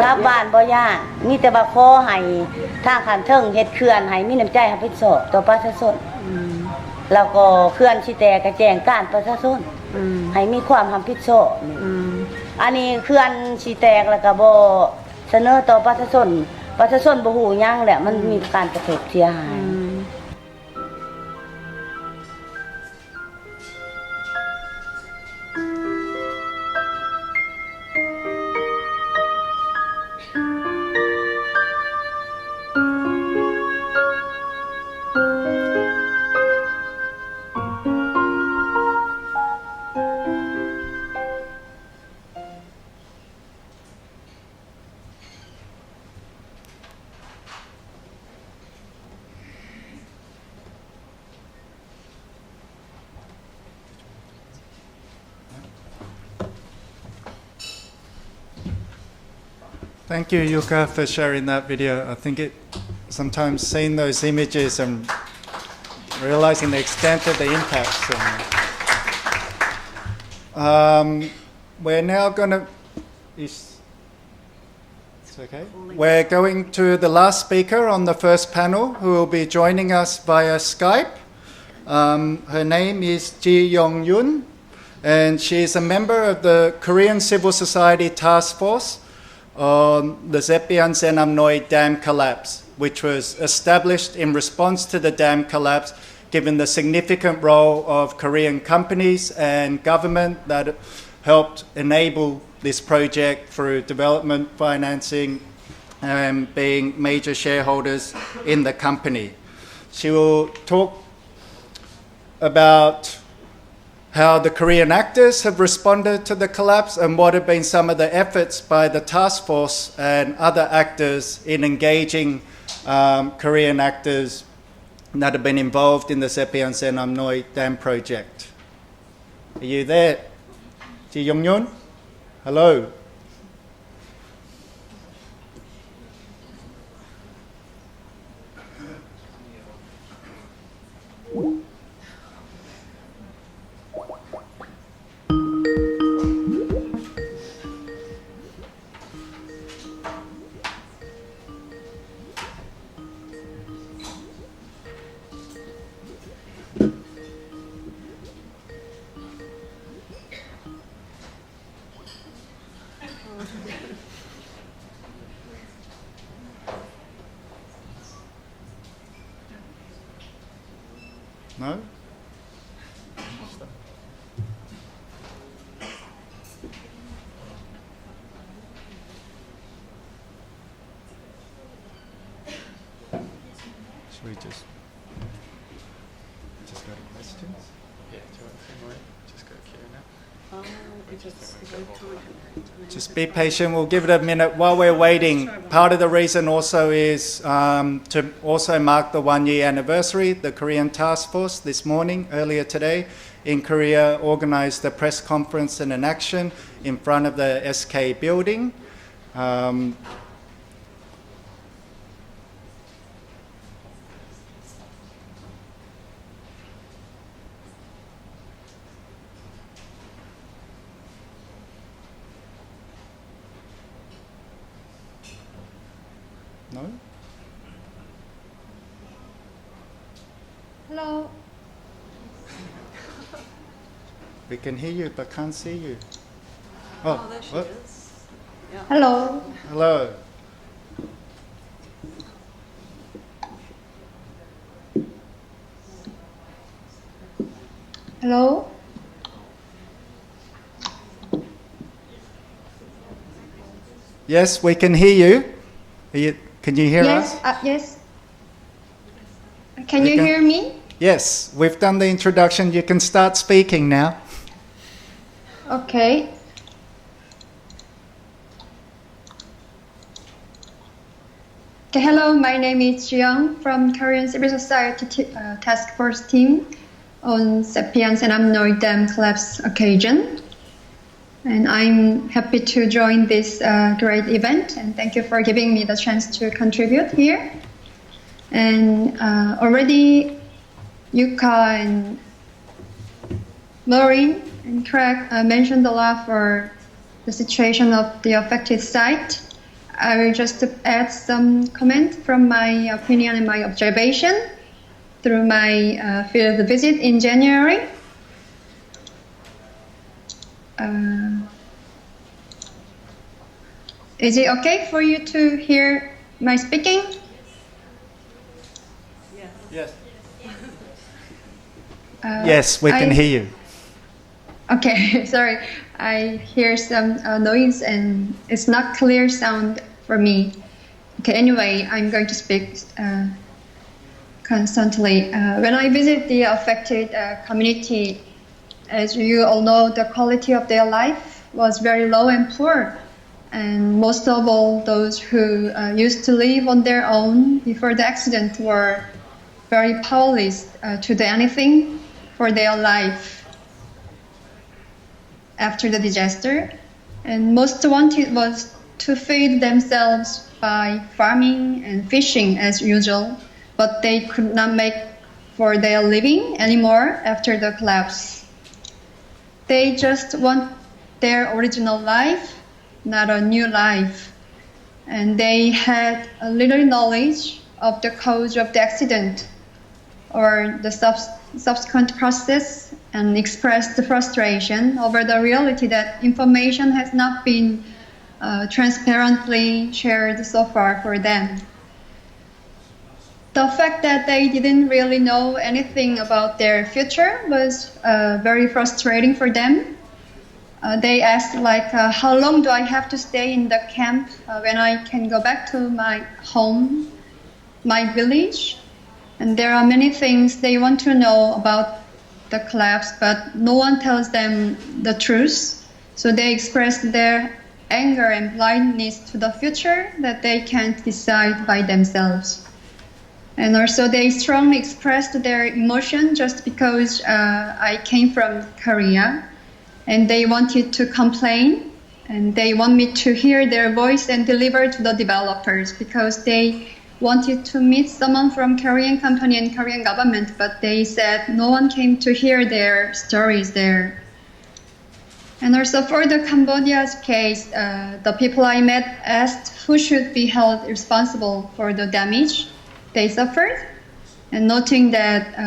รับบ้านบ่ยากมีแต่ว่าขอให้ทางขันเทิงเฮ็ดเขื่อนให้มีน้ำใจรับผิดชอบต่อประชาชนแล้วก็เขื่อนสิแตกก็แจ้งการประชาชนให้มีความรับผิดชอบอันนี้เขื่อนสิแตกแล้วก็บ่เสนอต่อประชาชนบ่ฮู้หยังแหละมันมีการกระทบเสียหาย
Thank you, Yuka, for sharing that video. I think it sometimes seeing those images and realizing the extent of the impacts We're now going to... It's okay. We're going to the last speaker on the first panel, who will be joining us via Skype. Her name is Ji Yong Yun, and she is a member of the Korean Civil Society Task Force on the Xe Pian Xe Namnoy dam collapse, which was established in response to the dam collapse, given the significant role of Korean companies and government that helped enable this project through development financing and being major shareholders in the company. She will talk about how the Korean actors have responded to the collapse and what have been some of the efforts by the task force and other actors in engaging Korean actors that have been involved in the Xe Pian Xe Namnoy dam project. Are you there, Ji Yong Yun? Hello. No? Should we just go to questions?
Yeah, do you want a few more? Just go Q&A.
Just be patient, we'll give it a minute. While we're waiting, part of the reason also is to also mark the 1-year anniversary. The Korean Task Force this morning, earlier today, in Korea, organised a press conference and an action in front of the SK building. No?
Hello.
We can hear you but can't see you. Oh,
there she
what?
is.
Hello.
Hello.
Hello.
Yes, we can hear you. Can you hear
Yes.
us?
Yes. Can
You
you
can-
hear me?
Yes, we've done the introduction. You can start speaking now.
Okay. Okay. Hello. My name is Jiyoung from Korean Civil Society Task Force team on Xe Pian Xe Namnoy dam collapse occasion. And I'm happy to join this great event, and thank you for giving me the chance to contribute here. And already Yuka and Maureen and Craig mentioned a lot for the situation of the affected site. I will just add some comment from my opinion and my observation through my field visit in January. Is it okay for you to hear my speaking?
Yes. Yes, we can
I-
hear you.
Okay, sorry. I hear some noise and it's not clear sound for me. Okay, anyway, I'm going to speak constantly. When I visit the affected community, as you all know, the quality of their life was very low and poor. And most of all, those who used to live on their own before the accident were very powerless to do anything for their life after the disaster. And most wanted was to feed themselves by farming and fishing as usual, but they could not make for their living anymore after the collapse. They just want their original life, not a new life. And they had a little knowledge of the cause of the accident or the subsequent process, and expressed the frustration over the reality that information has not been transparently shared so far for them. The fact that they didn't really know anything about their future was very frustrating for them. They asked how long do I have to stay in the camp when I can go back to my home, my village? And there are many things they want to know about the collapse, but no one tells them the truth. So they expressed their anger and blindness to the future that they can't decide by themselves. And also they strongly expressed their emotion just because I came from Korea, and they wanted to complain, and they want me to hear their voice and deliver to the developers, because they wanted to meet someone from Korean company and Korean government, but they said no one came to hear their stories there. And also for the Cambodia's case, the people I met asked who should be held responsible for the damage they suffered, and noting that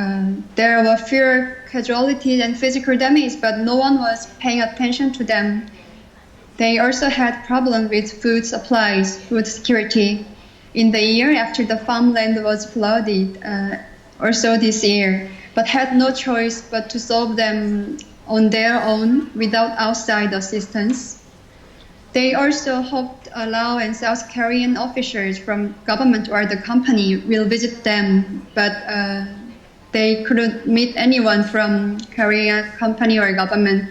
there were fewer casualties and physical damage, but no one was paying attention to them. They also had problems with food supplies, food security, in the year after the farmland was flooded, also this year, but had no choice but to solve them on their own without outside assistance. They also hoped Laos and South Korean officials from government or the company will visit them, but they couldn't meet anyone from Korean company or government,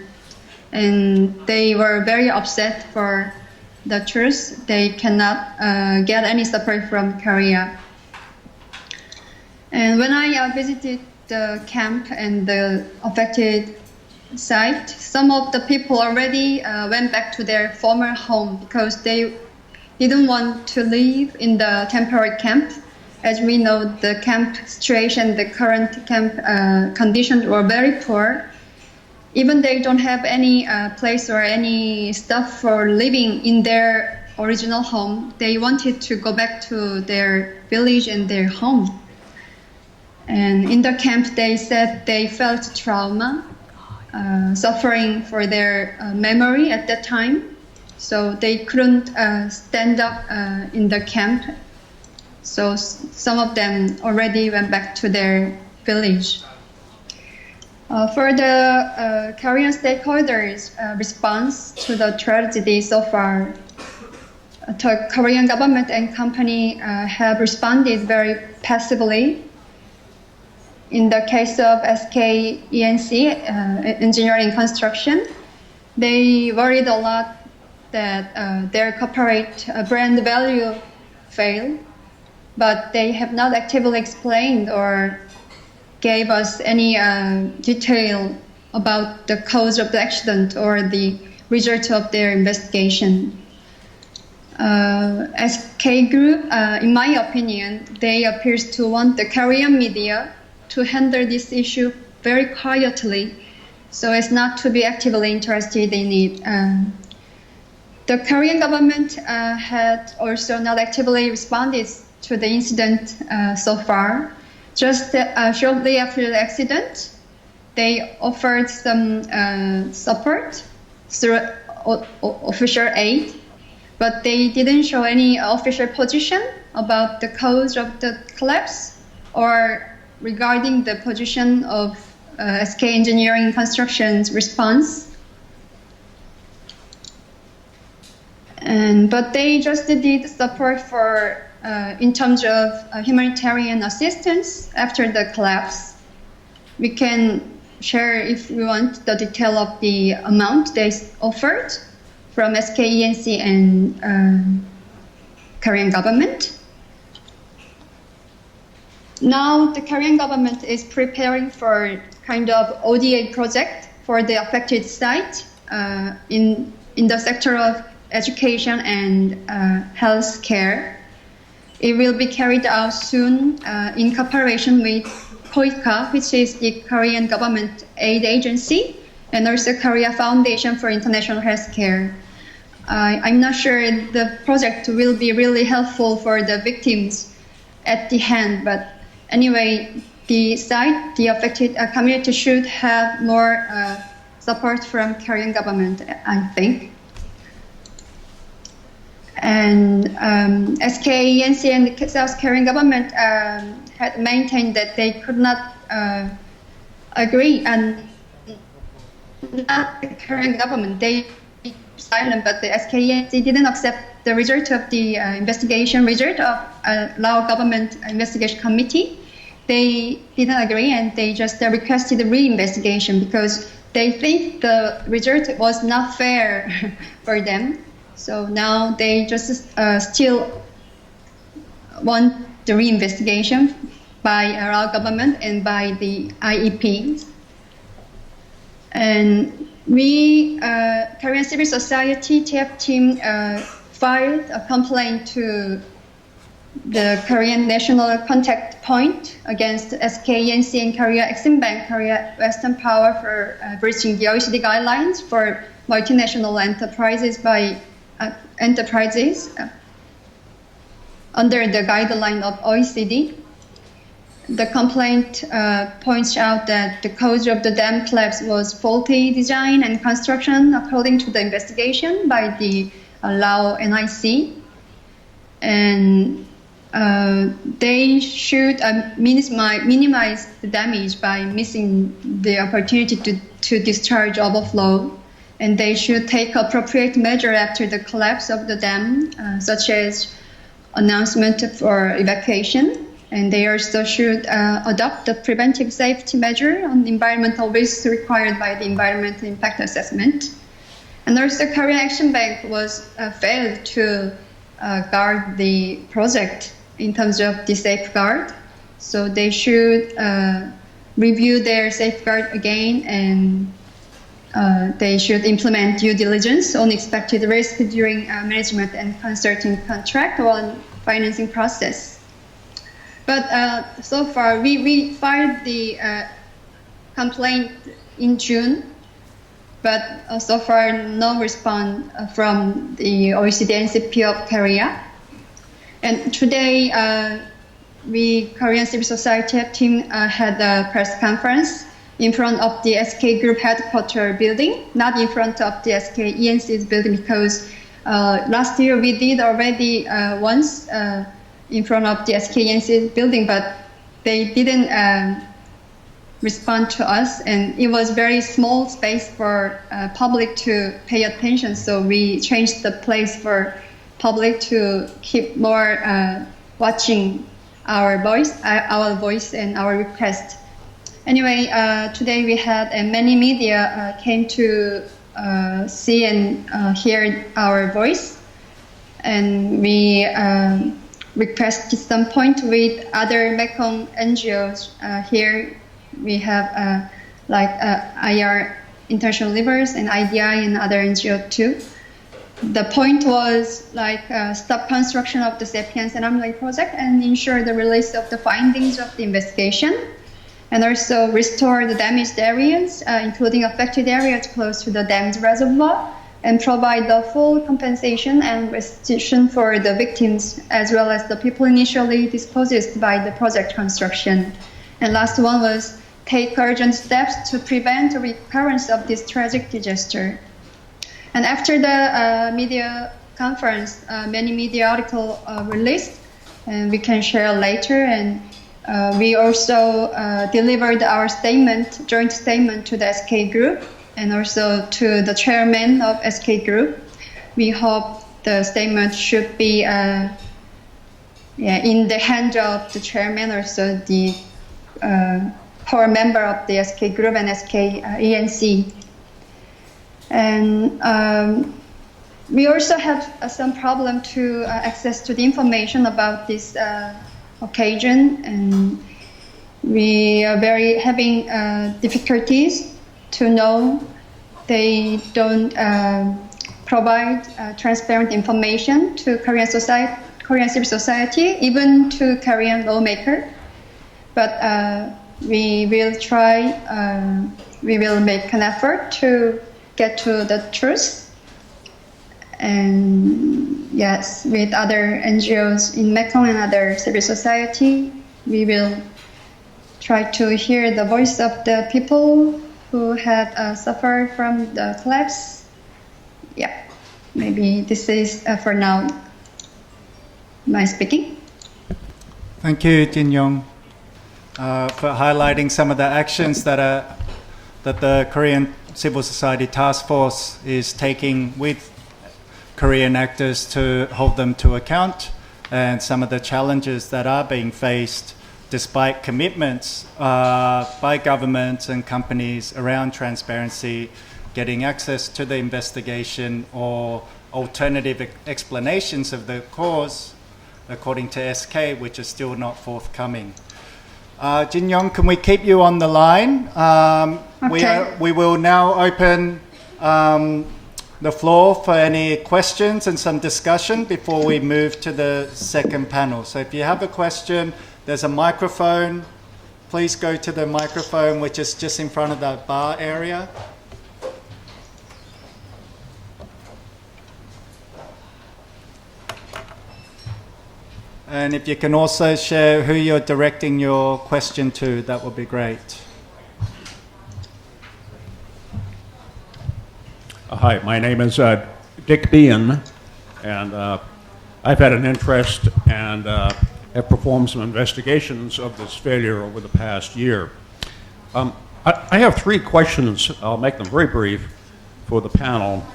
and they were very upset for the truth. They cannot get any support from Korea. And when I visited the camp and the affected site, some of the people already went back to their former home because they didn't want to live in the temporary camp. As we know, the camp situation, the current camp conditions were very poor. Even they don't have any place or any stuff for living in their original home, they wanted to go back to their village and their home. And in the camp, they said they felt trauma, suffering for their memory at that time. So they couldn't stand up in the camp. So some of them already went back to their village. For the Korean stakeholders' response to the tragedy so far, the Korean government and company have responded very passively. In the case of SK ENC, Engineering Construction, they worried a lot that their corporate brand value failed, but they have not actively explained or gave us any detail about the cause of the accident or the result of their investigation. SK Group, in my opinion, they appears to want the Korean media to handle this issue very quietly so as not to be actively interested in it. The Korean government had also not actively responded to the incident so far. Just shortly after the accident, they offered some support through official aid, but they didn't show any official position about the cause of the collapse or regarding the position of SK Engineering Construction's response. But they just did support for in terms of humanitarian assistance after the collapse. We can share, if we want, the detail of the amount they offered from SKENC and Korean government. Now the Korean government is preparing for kind of ODA project for the affected site in the sector of education and health care. It will be carried out soon in cooperation with KOICA, which is the Korean government aid agency, and also Korea Foundation for International Healthcare. I'm not sure the project will be really helpful for the victims at the end, but anyway, the affected community should have more support from Korean government, I think. And SKENC and the South Korean government had maintained that they could not agree, and not the Korean government, they silent, but the SKENC didn't accept the result of the investigation result of Laos government investigation committee. They didn't agree, and they just requested a re-investigation because they think the result was not fair for them. So now they just still want the re-investigation by our government and by the IEP. And we, Korean Civil Society TF team, filed a complaint to the Korean National Contact Point against SKENC and Korea Exim Bank, Korea Western Power for breaching the OECD guidelines for multinational enterprises by under the guideline of OECD. The complaint points out that the cause of the dam collapse was faulty design and construction according to the investigation by the Laos NIC. And they should minimize the damage by missing the opportunity to discharge overflow. And they should take appropriate measure after the collapse of the dam, such as announcement for evacuation. And they also should adopt the preventive safety measure on environmental risks required by the environmental impact assessment. And also Korean Action Bank was failed to guard the project in terms of the safeguard. So they should review their safeguard again, and they should implement due diligence on expected risk during management and consulting contract or financing process. But so far, we filed the complaint in June, but so far no response from the OECD NCP of Korea. And today, Korean Civil Society team had a press conference in front of the SK Group headquarters building, not in front of the SK ENC's building, because last year we did already once in front of the SK ENC's building, but they didn't respond to us, and it was very small space for public to pay attention, so we changed the place for public to keep more watching our voice and our request. Anyway, today we had many media came to see and hear our voice, and we requested some point with other Mekong NGOs. Here we have IR International Livers and IDI and other NGO too. The point was stop construction of the Xe Pian Se Namnoy project and ensure the release of the findings of the investigation, and also restore the damaged areas, including affected areas close to the dam's reservoir, and provide the full compensation and restitution for the victims, as well as the people initially dispossessed by the project construction. And last one was take urgent steps to prevent the recurrence of this tragic disaster. And after the media conference, many media articles released, and we can share later. And we also delivered our joint statement to the SK Group and also to the chairman of SK Group. We hope the statement should be in the hand of the chairman, also the core member of the SK Group and SK ENC. And we also have some problem to access to the information about this occasion, and we are having difficulties to know. They don't provide transparent information to Korean civil society, even to Korean lawmaker. But we will try we will make an effort to get to the truth. And yes, with other NGOs in Mekong and other civil society, we will try to hear the voice of the people who had suffered from the collapse. Yeah, maybe this is for now my speaking.
Thank you, Jin Yong, for highlighting some of the actions that the Korean Civil Society Task Force is taking with Korean actors to hold them to account, and some of the challenges that are being faced despite commitments by governments and companies around transparency, getting access to the investigation or alternative explanations of the cause, according to SK, which is still not forthcoming. Jin Yong, can we keep you on the line?
Okay.
We will now open the floor for any questions and some discussion before we move to the second panel. So if you have a question, there's a microphone. Please go to the microphone, which is just in front of that bar area. And if you can also share who you're directing your question to, that would be great.
Hi, my name is Dick Bean, and I've had an interest and have performed some investigations of this failure over the past year. I have three questions. I'll make them very brief for the panel.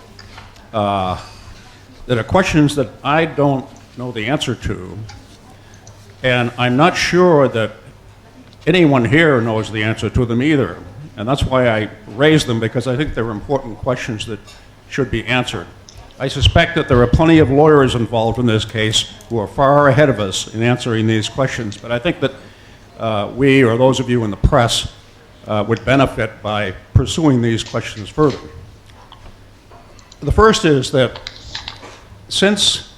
That are questions that I don't know the answer to, and I'm not sure that anyone here knows the answer to them either. And that's why I raise them, because I think they're important questions that should be answered. I suspect that there are plenty of lawyers involved in this case who are far ahead of us in answering these questions, but I think that we, or those of you in the press, would benefit by pursuing these questions further. The first is that since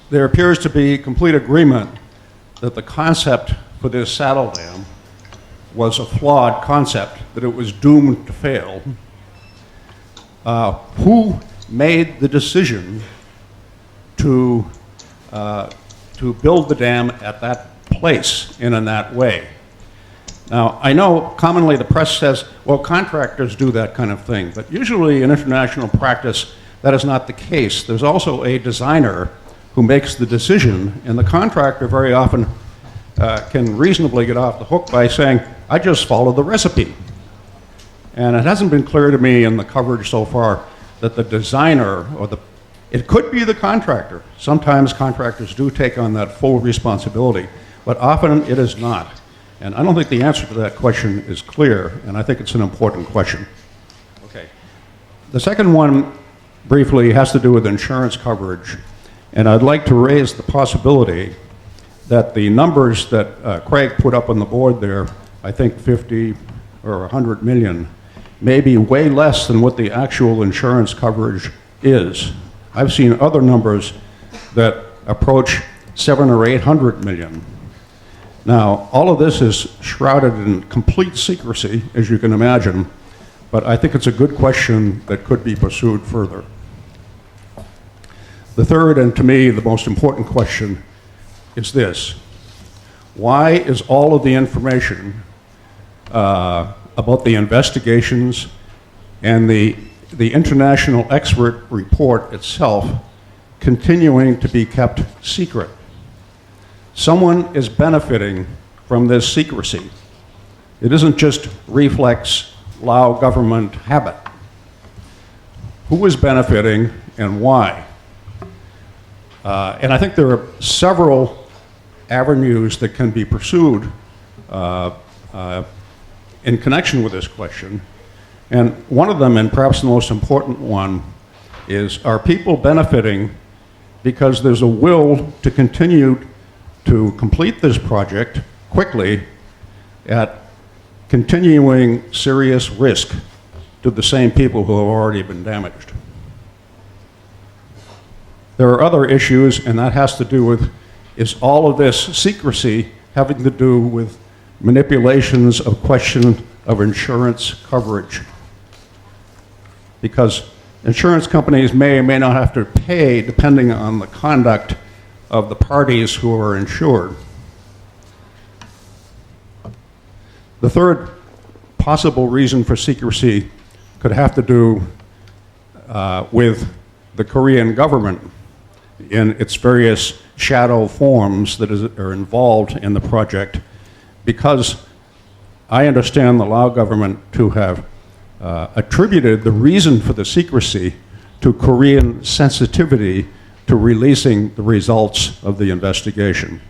there appears to be complete agreement that the concept for this saddle dam was a flawed concept, that it was doomed to fail, who made the decision to build the dam at that place and in that way? Now, I know commonly the press says, well, contractors do that kind of thing, but usually in international practice, that is not the case. There's also a designer who makes the decision, and the contractor very often can reasonably get off the hook by saying, I just followed the recipe. And it hasn't been clear to me in the coverage so far that the designer, it could be the contractor. Sometimes contractors do take on that full responsibility, but often it is not. And I don't think the answer to that question is clear, and I think it's an important question. Okay. The second one, briefly, has to do with insurance coverage. And I'd like to raise the possibility that the numbers that Craig put up on the board there, I think 50 or 100 million, may be way less than what the actual insurance coverage is. I've seen other numbers that approach 700 or 800 million. Now, all of this is shrouded in complete secrecy, as you can imagine, but I think it's a good question that could be pursued further. The third, and to me the most important question, is this: why is all of the information about the investigations and the international expert report itself continuing to be kept secret? Someone is benefiting from this secrecy. It isn't just reflex Lao government habit. Who is benefiting and why? And I think there are several avenues that can be pursued in connection with this question. And one of them, and perhaps the most important one, is, are people benefiting because there's a will to continue to complete this project quickly at continuing serious risk to the same people who have already been damaged? There are other issues, and that has to do with, is all of this secrecy having to do with manipulations of question of insurance coverage? because insurance companies may or may not have to pay depending on the conduct of the parties who are insured. The third possible reason for secrecy could have to do with the Korean government in its various shadow forms that are involved in the project, because I understand the Lao government to have attributed the reason for the secrecy to Korean sensitivity to releasing the results of the investigation.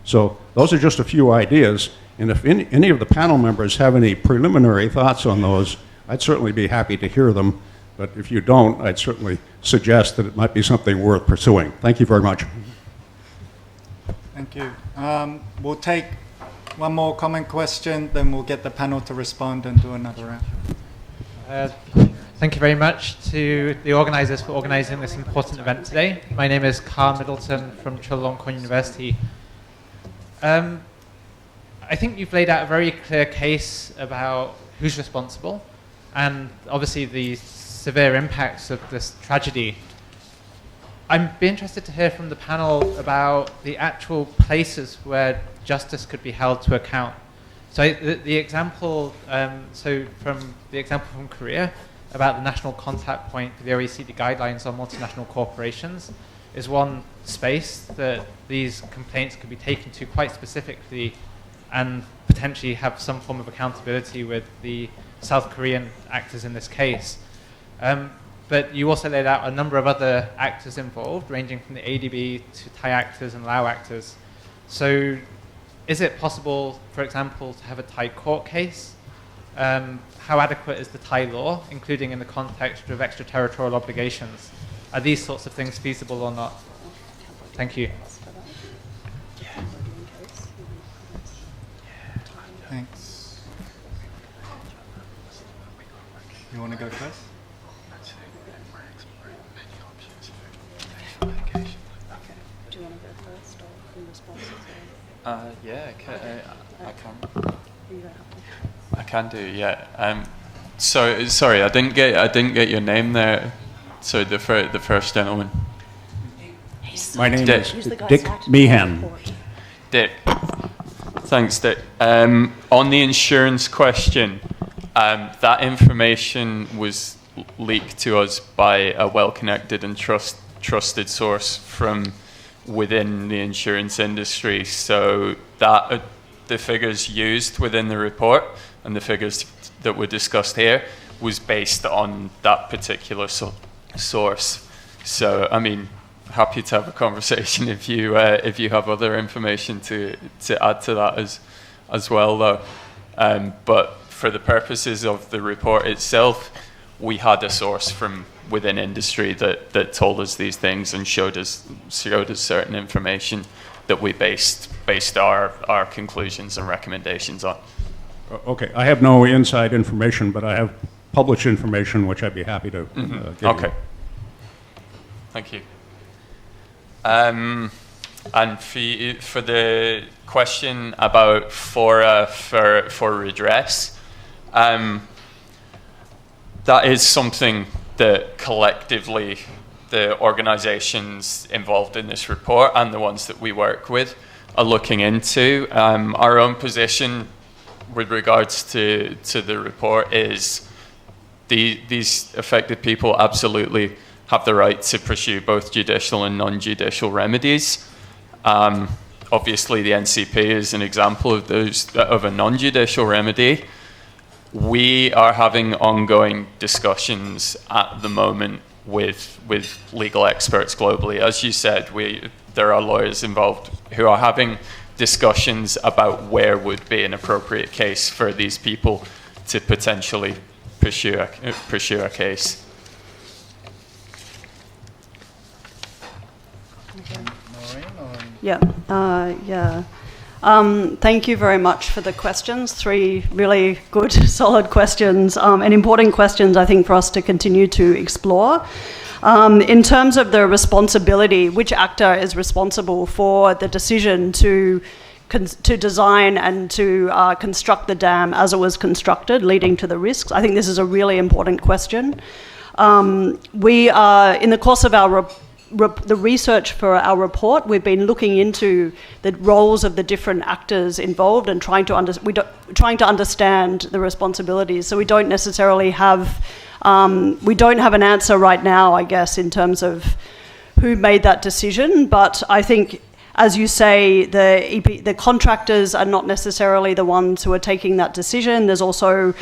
So those are just a few ideas, and if any of the panel members have any preliminary thoughts on those, I'd certainly be happy to hear them, but if you don't, I'd certainly suggest that it might be something worth pursuing. Thank you very much.
Thank you. We'll take one more comment question, then we'll get the panel to respond and do another round.
Thank you very much to the organisers for organising this important event today. My name is Carl Middleton from Chulalongkorn University. I think you've laid out a very clear case about who's responsible and obviously the severe impacts of this tragedy. I'd be interested to hear from the panel about the actual places where justice could be held to account. So the example, from the example from Korea about the national contact point for the OECD guidelines on multinational corporations is one space that these complaints could be taken to quite specifically and potentially have some form of accountability with the South Korean actors in this case. But you also laid out a number of other actors involved, ranging from the ADB to Thai actors and Lao actors. So is it possible, for example, to have a Thai court case? How adequate is the Thai law, including in the context of extraterritorial obligations? Are these sorts of things feasible or not? Thank you.
Thanks. You want to go first?
Do you want to go first or in response?
Yeah, I can.
You don't have to.
I can do, yeah. So sorry, I didn't get your name there. So the first gentleman.
My name
Dick.
is Dick Meehan.
Dick. Thanks, Dick. On the insurance question, that information was leaked to us by a well-connected and trusted source from within the insurance industry. So that the figures used within the report and the figures that were discussed here was based on that particular source. So, I mean, happy to have a conversation if you have other information to add to that as well, though. But for the purposes of the report itself, we had a source from within industry that told us these things and showed us certain information that we based our conclusions and recommendations on.
Okay, I have no inside information, but I have published information which I'd be happy to give
Okay.
you.
Thank you. And for the question about for redress, that is something that collectively the organisations involved in this report and the ones that we work with are looking into. Our own position with regards to the report is these affected people absolutely have the right to pursue both judicial and non-judicial remedies. Obviously, the NCP is an example of a non-judicial remedy. We are having ongoing discussions at the moment with legal experts globally. As you said, there are lawyers involved who are having discussions about where would be an appropriate case for these people to potentially pursue a case.
Yeah. Thank you very much for the questions. 3 really good, solid questions, and important questions, I think, for us to continue to explore. In terms of the responsibility, which actor is responsible for the decision to design and to construct the dam as it was constructed, leading to the risks? I think this is a really important question. We are, in the course of our the research for our report, we've been looking into the roles of the different actors involved and trying to understand the responsibilities. So we don't necessarily have, we don't have an answer right now, I guess, in terms of who made that decision. But I think, as you say, the contractors are not necessarily the ones who are taking that decision. There's also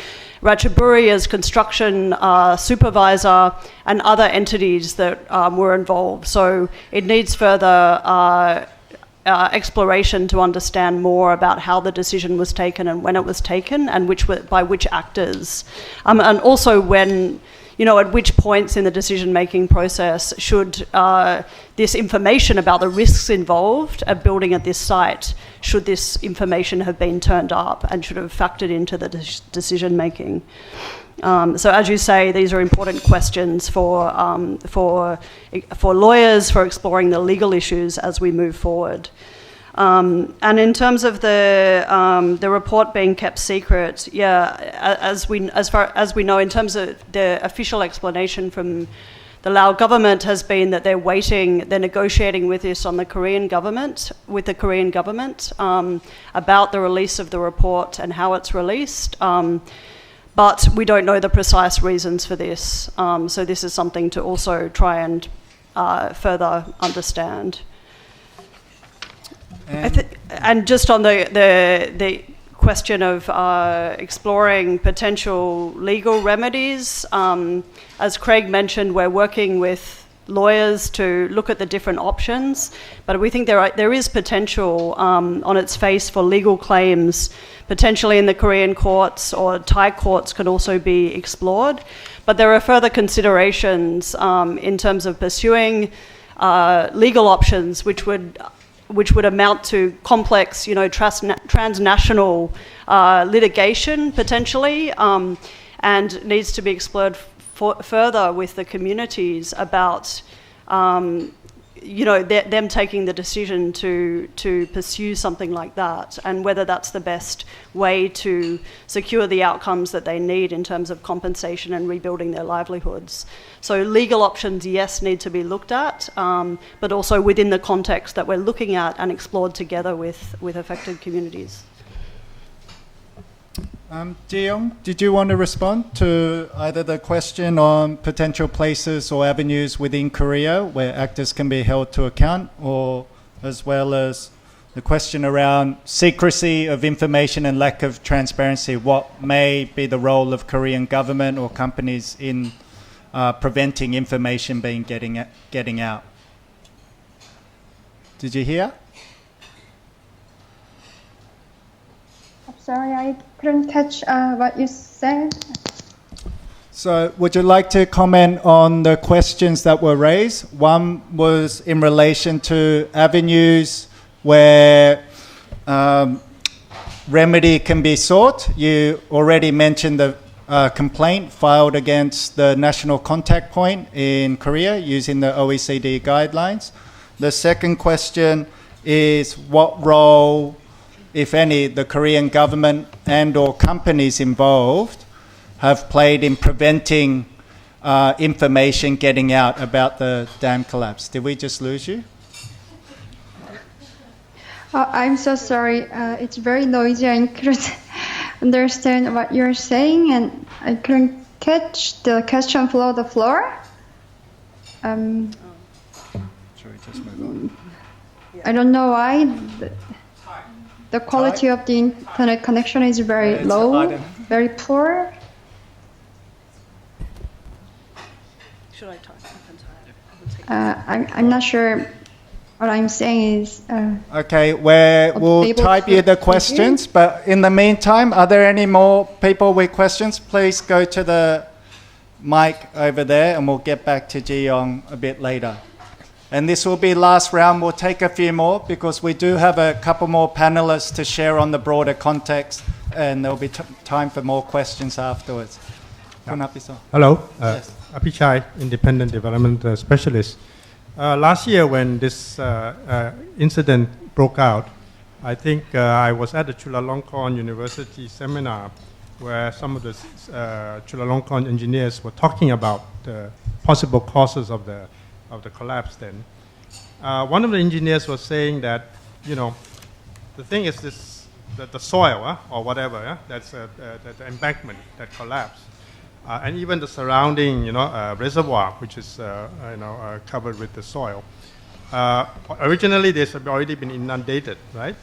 Ratchaburi as construction supervisor and other entities that were involved. So it needs further exploration to understand more about how the decision was taken and when it was taken and by which actors. And also when, at which points in the decision-making process should this information about the risks involved at building at this site, should this information have been turned up and should have factored into the decision-making. So as you say, these are important questions for lawyers, for exploring the legal issues as we move forward. And in terms of the report being kept secret, as far as we know, in terms of the official explanation from the Lao government has been that they're negotiating with the Korean government about the release of the report and how it's released. But we don't know the precise reasons for this. So this is something to also try and further understand. And just on the question of exploring potential legal remedies, as Craig mentioned, we're working with lawyers to look at the different options, but we think there is potential on its face for legal claims, potentially in the Korean courts, or Thai courts could also be explored. But there are further considerations in terms of pursuing legal options, which would amount to complex, transnational litigation potentially, and needs to be explored further with the communities about, them taking the decision to pursue something like that, and whether that's the best way to secure the outcomes that they need in terms of compensation and rebuilding their livelihoods. So legal options, yes, need to be looked at, but also within the context that we're looking at and explored together with affected communities.
Jiyoung, did you want to respond to either the question on potential places or avenues within Korea where actors can be held to account, or as well as the question around secrecy of information and lack of transparency? What may be the role of Korean government or companies in preventing information being getting out? Did you hear?
Sorry, I couldn't catch what you said.
So would you like to comment on the questions that were raised? One was in relation to avenues where remedy can be sought. You already mentioned the complaint filed against the national contact point in Korea using the OECD guidelines. The second question is what role, if any, the Korean government and or companies involved have played in preventing information getting out about the dam collapse. Did we just lose you?
I'm so sorry. It's very noisy. I couldn't understand what you're saying, and I couldn't catch the question below the floor.
Should we just move on?
I don't know why. The quality of the internet connection is very low, very poor.
Should I talk?
I'm not sure what I'm saying is...
Okay, we'll type you the questions, but in the meantime, are there any more people with questions? Please go to the mic over there and we'll get back to Jiyoung a bit later. And this will be last round. We'll take a few more because we do have a couple more panelists to share on the broader context, and there'll be time for more questions afterwards.
Hello,
Yes.
Apichai, Independent Development Specialist. Last year when this incident broke out, I think I was at the Chulalongkorn University seminar where some of the Chulalongkorn engineers were talking about the possible causes of the collapse then. One of the engineers was saying that, the thing is the soil or whatever, that's the embankment that collapsed. And even the surrounding, reservoir, which is, covered with the soil. Originally, this had already been inundated, right?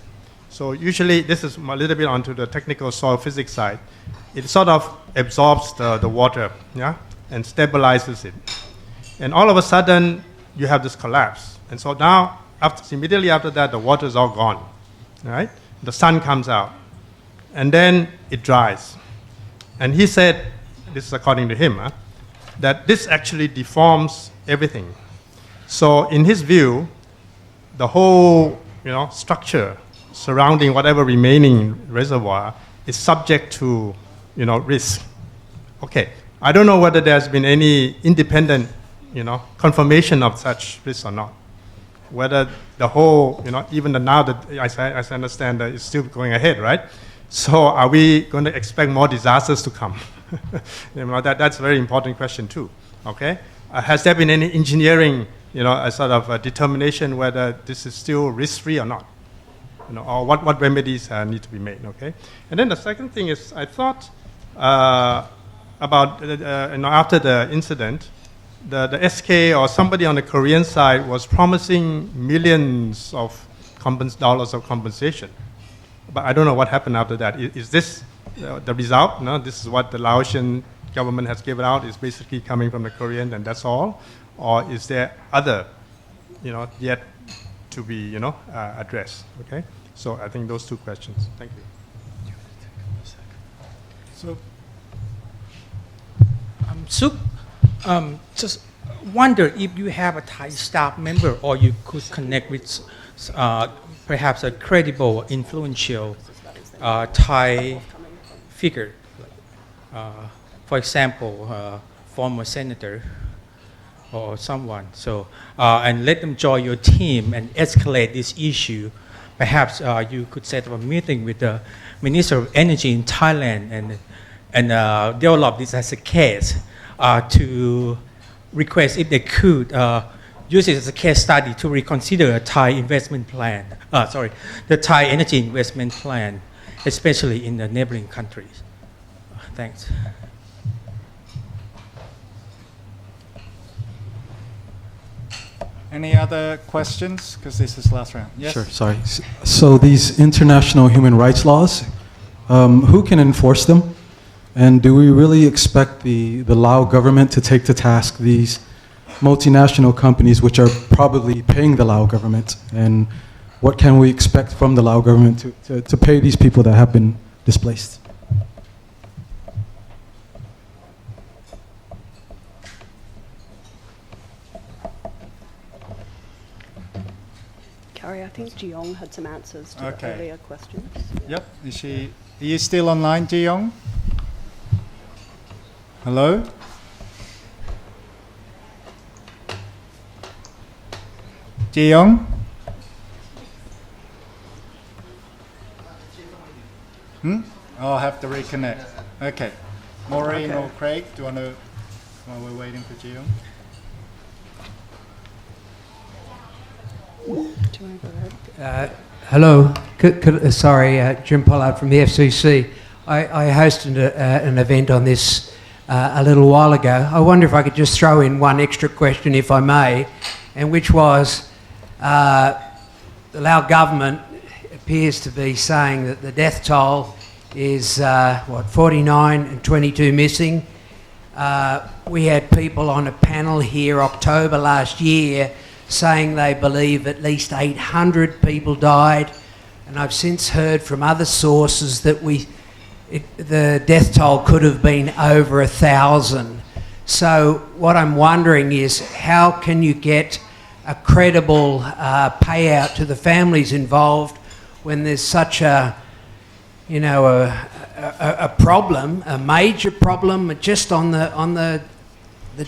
So usually, this is a little bit onto the technical soil physics side. It sort of absorbs the water, and stabilizes it. And all of a sudden, you have this collapse. And so now, immediately after that, the water is all gone, right? The sun comes out, and then it dries. And he said, this is according to him, that this actually deforms everything. So in his view, the whole structure surrounding whatever remaining reservoir is subject to risk. Okay, I don't know whether there's been any independent confirmation of such risk or not. Whether the whole, even now that as I understand that it's still going ahead, right? So are we going to expect more disasters to come? That's a very important question too, okay? Has there been any engineering, a sort of a determination whether this is still risk-free or not? Or what remedies need to be made, okay? And then the second thing is, I thought about, after the incident, the SK or somebody on the Korean side was promising millions of dollars of compensation. But I don't know what happened after that. Is this the result? No, this is what the Laotian government has given out. It's basically coming from the Korean, and that's all. Or is there other, yet to be, addressed? Okay. So I think those two questions. Thank you.
So,
Suk, just wonder if you have a Thai staff member, or you could connect with perhaps a credible, influential Thai figure, for example, former senator or someone. So, and let them join your team and escalate this issue. Perhaps you could set up a meeting with the Minister of Energy in Thailand and develop this as a case to request if they could use it as a case study to reconsider a Thai investment plan. The Thai energy investment plan, especially in the neighboring countries. Thanks.
any other questions? Because this is the last round. Yes?
Sure, sorry. So these international human rights laws, who can enforce them? And do we really expect the Lao government to take to task these multinational companies which are probably paying the Lao government? And what can we expect from the Lao government to pay these people that have been displaced?
Carrie, I think Jiong had some answers to the earlier questions.
Yep. Are you still online, Jiong? Hello? Jiong? I'll have to reconnect. Okay. Maureen or Craig, do you want to, while we're waiting for Jiong?
Hello, sorry, Jim Pollard from the FCC. I hosted an event on this a little while ago. I wonder if I could just throw in one extra question, if I may, and which was the Lao government appears to be saying that the death toll is 49 and 22 missing. We had people on a panel here October last year saying they believe at least 800 people died, and I've since heard from other sources that the death toll could have been over 1,000. So what I'm wondering is, how can you get a credible payout to the families involved when there's such a problem, a major problem, just on the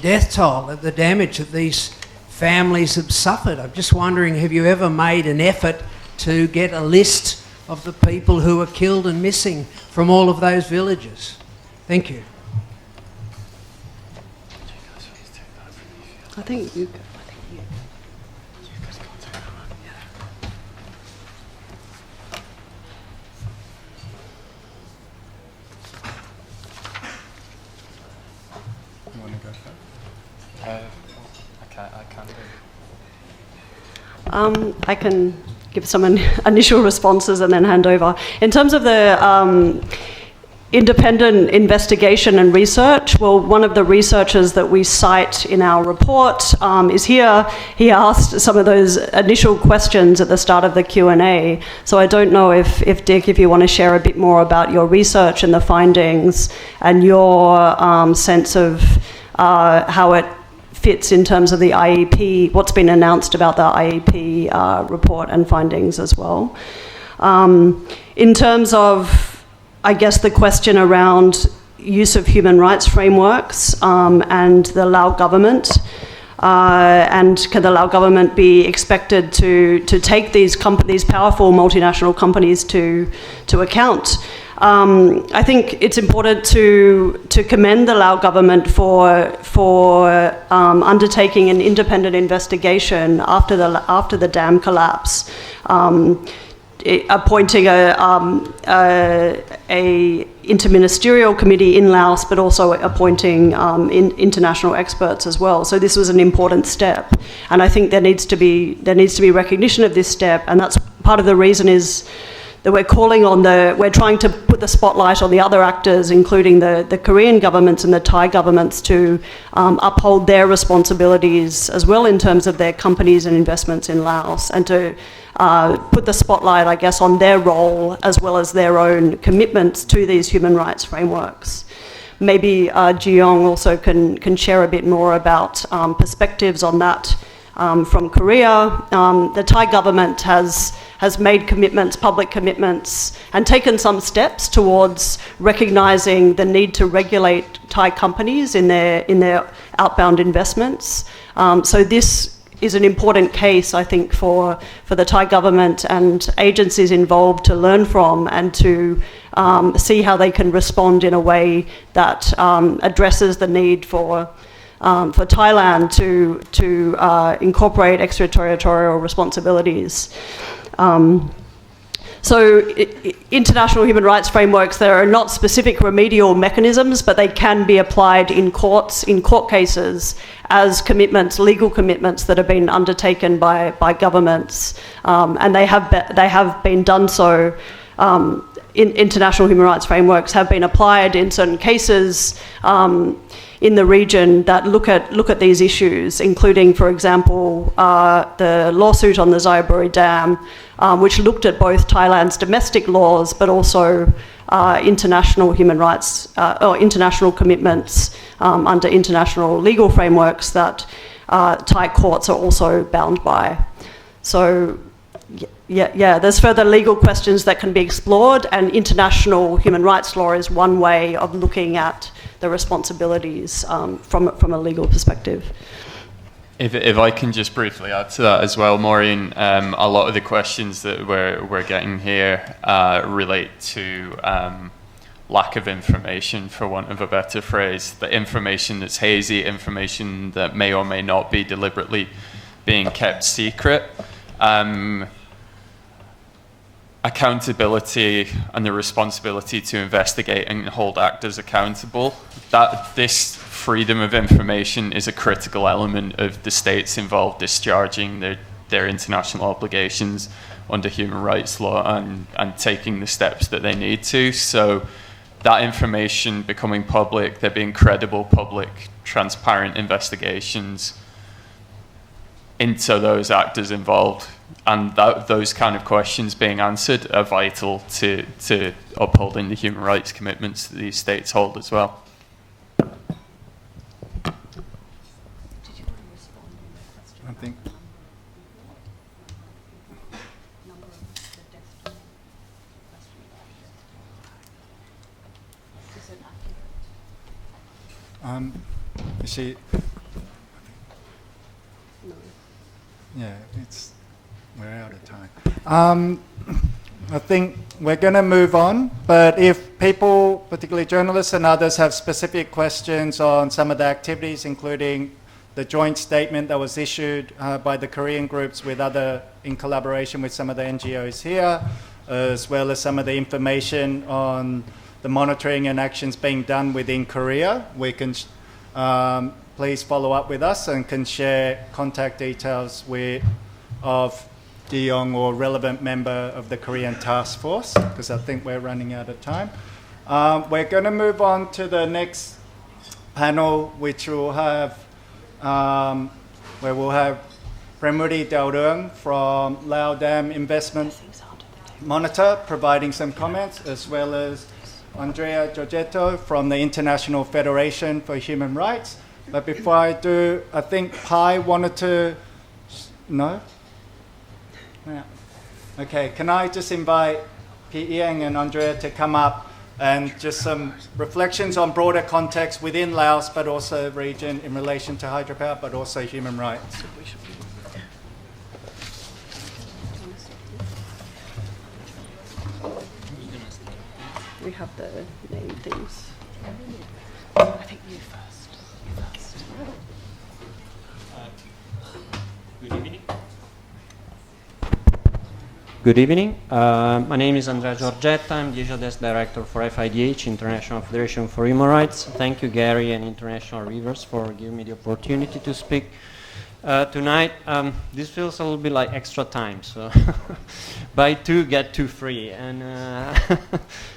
death toll, the damage that these families have suffered? I'm just wondering, have you ever made an effort to get a list of the people who are killed and missing from all of those villages? Thank you.
I think you.
You want to go first? I can't do it.
I can give some initial responses and then hand over. In terms of the independent investigation and research, well, one of the researchers that we cite in our report is here. He asked some of those initial questions at the start of the Q&A. So I don't know if Dick, if you want to share a bit more about your research and the findings and your sense of how it fits in terms of the IEP, what's been announced about the IEP report and findings as well. In terms of, I guess, the question around use of human rights frameworks and the Lao government, and can the Lao government be expected to take these powerful multinational companies to account? I think it's important to commend the Lao government for undertaking an independent investigation after the dam collapse, appointing a interministerial committee in Laos, but also appointing international experts as well. So this was an important step, and I think there needs to be recognition of this step, and that's part of the reason is that we're trying to put the spotlight on the other actors, including the Korean governments and the Thai governments, to uphold their responsibilities as well in terms of their companies and investments in Laos, and to put the spotlight, I guess, on their role as well as their own commitments to these human rights frameworks. Maybe Jiyoung also can share a bit more about perspectives on that from Korea. The Thai government has made commitments, public commitments, and taken some steps towards recognising the need to regulate Thai companies in their outbound investments. So this is an important case, I think, for the Thai government and agencies involved to learn from and to see how they can respond in a way that addresses the need for Thailand to incorporate extraterritorial responsibilities. So international human rights frameworks, there are not specific remedial mechanisms, but they can be applied in court cases as commitments, legal commitments that have been undertaken by governments, and they have been done so. International human rights frameworks have been applied in certain cases in the region that look at these issues, including, for example, the lawsuit on the Xayaburi Dam, which looked at both Thailand's domestic laws but also international human rights or international commitments under international legal frameworks that Thai courts are also bound by. So yeah, there's further legal questions that can be explored, and international human rights law is one way of looking at the responsibilities from a legal perspective.
If I can just briefly add to that as well, Maureen, a lot of the questions that we're getting here relate to lack of information, for want of a better phrase. The information that's hazy, information that may or may not be deliberately being kept secret. Accountability and the responsibility to investigate and hold actors accountable. That this freedom of information is a critical element of the states involved discharging their international obligations under human rights law and taking the steps that they need to. So that information becoming public, there being credible, public, transparent investigations into those actors involved, and those kind of questions being answered are vital to upholding the human rights commitments that these states hold as well.
I think. You see, yeah, we're out of time. I think we're going to move on, but if people, particularly journalists and others, have specific questions on some of the activities, including the joint statement that was issued by the Korean groups with other, in collaboration with some of the NGOs here, as well as some of the information on the monitoring and actions being done within Korea, we can please follow up with us and can share contact details of Deong or relevant member of the Korean task force, because I think we're running out of time. We're going to move on to the next panel, which will have, where we'll have Premuri Daurung from Lao Dam Investment Monitor providing some comments, as well as Andrea Giorgetto from the International Federation for Human Rights. But before I do, I think Pai wanted to... No? Yeah. Okay, can I just invite Pi Ieng and Andrea to come up and just some reflections on broader context within Laos, but also region in relation to hydropower, but also human rights.
We have the name things. I think you first.
Good evening. Good evening. My name is Andrea Giorgetta. I'm the Asia Desk Director for FIDH, International Federation for Human Rights. Thank you, Gary, and International Rivers for giving me the opportunity to speak tonight. This feels a little bit like extra time, so buy two, get two free. And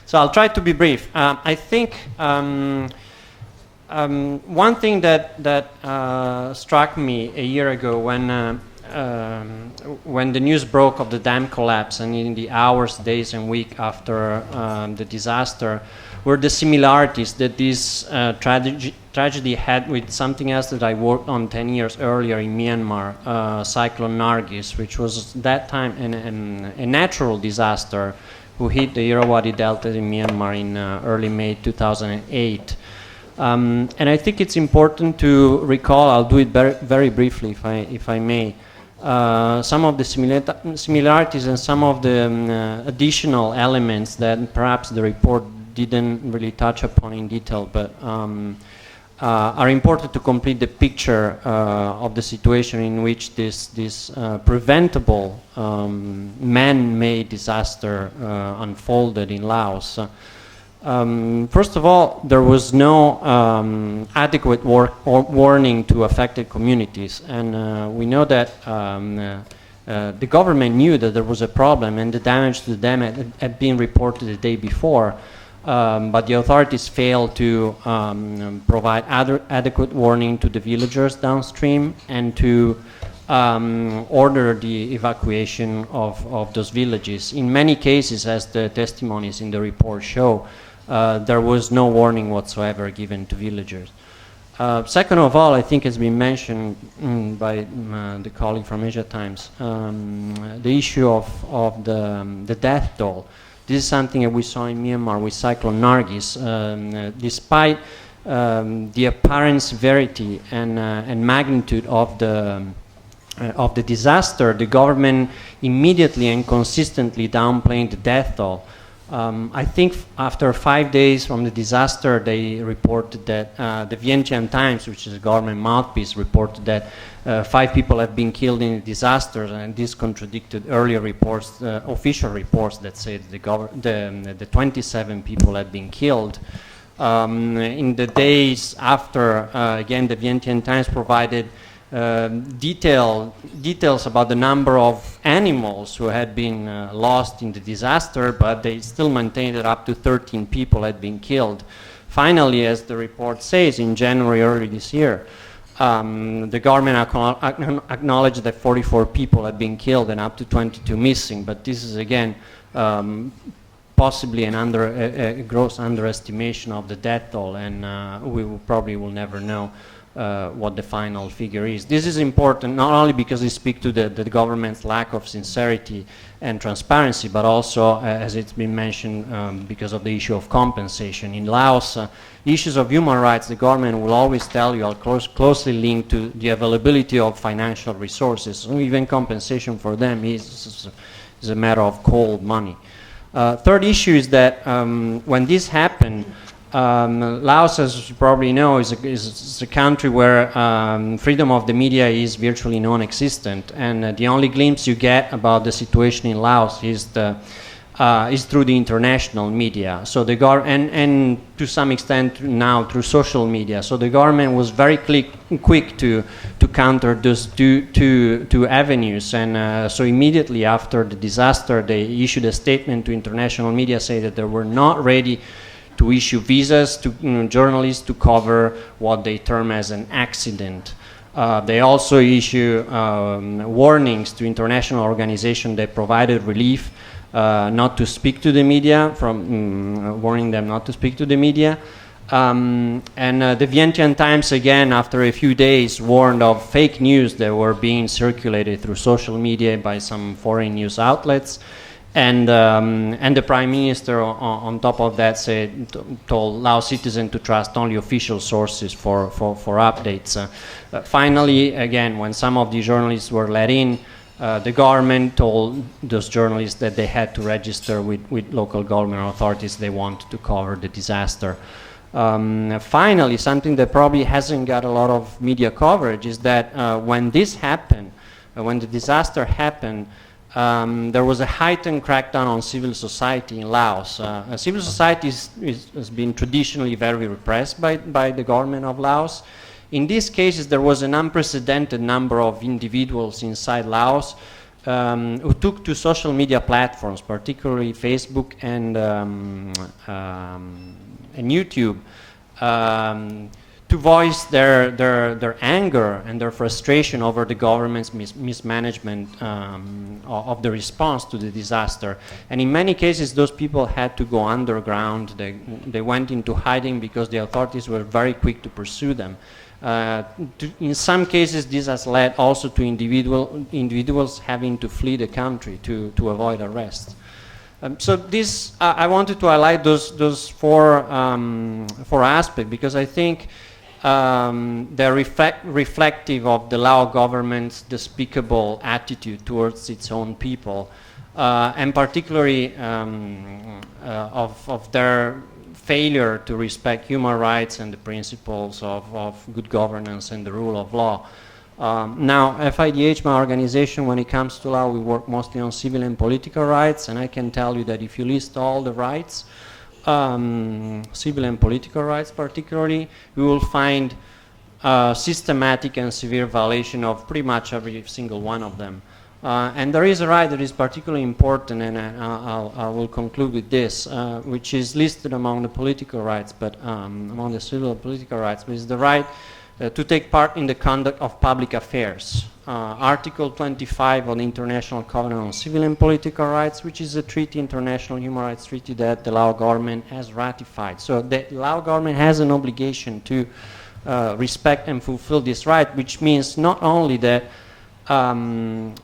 so I'll try to be brief. I think one thing that struck me a year ago when the news broke of the dam collapse, and in the hours, days, and weeks after the disaster, were the similarities that this tragedy had with something else that I worked on 10 years earlier in Myanmar, Cyclone Nargis, which was that time a natural disaster who hit the Irrawaddy Delta in Myanmar in early May 2008. And I think it's important to recall, I'll do it very briefly if I may, some of the similarities and some of the additional elements that perhaps the report didn't really touch upon in detail, but are important to complete the picture of the situation in which this preventable man-made disaster unfolded in Laos. First of all, there was no adequate warning to affected communities, and we know that the government knew that there was a problem and the damage to the dam had been reported the day before, but the authorities failed to provide adequate warning to the villagers downstream and to order the evacuation of those villages. In many cases, as the testimonies in the report show, there was no warning whatsoever given to villagers. Second of all, I think has been mentioned by the colleague from Asia Times, the issue of the death toll. This is something that we saw in Myanmar with Cyclone Nargis. Despite the apparent severity and magnitude of the disaster, the government immediately and consistently downplayed the death toll. I think after 5 days from the disaster, they reported that the Vientiane Times, which is a government mouthpiece, reported that 5 people have been killed in the disaster, and this contradicted earlier reports, official reports that said the 27 people had been killed. In the days after, again, the Vientiane Times provided details about the number of animals who had been lost in the disaster, but they still maintained that up to 13 people had been killed. Finally, as the report says, in January early this year, the government acknowledged that 44 people had been killed and up to 22 missing, but this is again possibly a gross underestimation of the death toll, and we probably will never know what the final figure is. This is important not only because it speaks to the government's lack of sincerity and transparency, but also, as it's been mentioned, because of the issue of compensation. In Laos, issues of human rights, the government will always tell you are closely linked to the availability of financial resources. So even compensation for them is a matter of cold money. Third issue is that when this happened, Laos, as you probably know, is a country where freedom of the media is virtually non-existent, and the only glimpse you get about the situation in Laos is through the international media. So the and to some extent now through social media. So the government was very quick to counter those two avenues, and so immediately after the disaster, they issued a statement to international media saying that they were not ready to issue visas to journalists to cover what they term as an accident. They also issue warnings to international organizations that provided relief not to speak to the media, warning them not to speak to the media. And the Vientiane Times, again, after a few days, warned of fake news that were being circulated through social media by some foreign news outlets. And the Prime Minister, on top of that, told Lao citizens to trust only official sources for updates. Finally, again, when some of the journalists were let in, the government told those journalists that they had to register with local government authorities they wanted to cover the disaster. Finally, something that probably hasn't got a lot of media coverage is that when this happened, when the disaster happened, there was a heightened crackdown on civil society in Laos. Civil society has been traditionally very repressed by the government of Laos. In these cases, there was an unprecedented number of individuals inside Laos who took to social media platforms, particularly Facebook and YouTube, to voice their anger and their frustration over the government's mismanagement of the response to the disaster. And in many cases, those people had to go underground. They went into hiding because the authorities were very quick to pursue them. In some cases, this has led also to individuals having to flee the country to avoid arrest. So this, I wanted to highlight those four aspects because I think they're reflective of the Lao government's despicable attitude towards its own people, and particularly of their failure to respect human rights and the principles of good governance and the rule of law. Now, FIDH, my organization, when it comes to Laos, we work mostly on civil and political rights, and I can tell you that if you list all the rights, civil and political rights particularly, we will find systematic and severe violation of pretty much every single one of them. And there is a right that is particularly important, and I will conclude with this, which is listed among the political rights, but among the civil and political rights, which is the right to take part in the conduct of public affairs. Article 25 of the International Covenant on Civil and Political Rights, which is a treaty, international human rights treaty that the Lao government has ratified. So the Lao government has an obligation to respect and fulfill this right, which means not only that the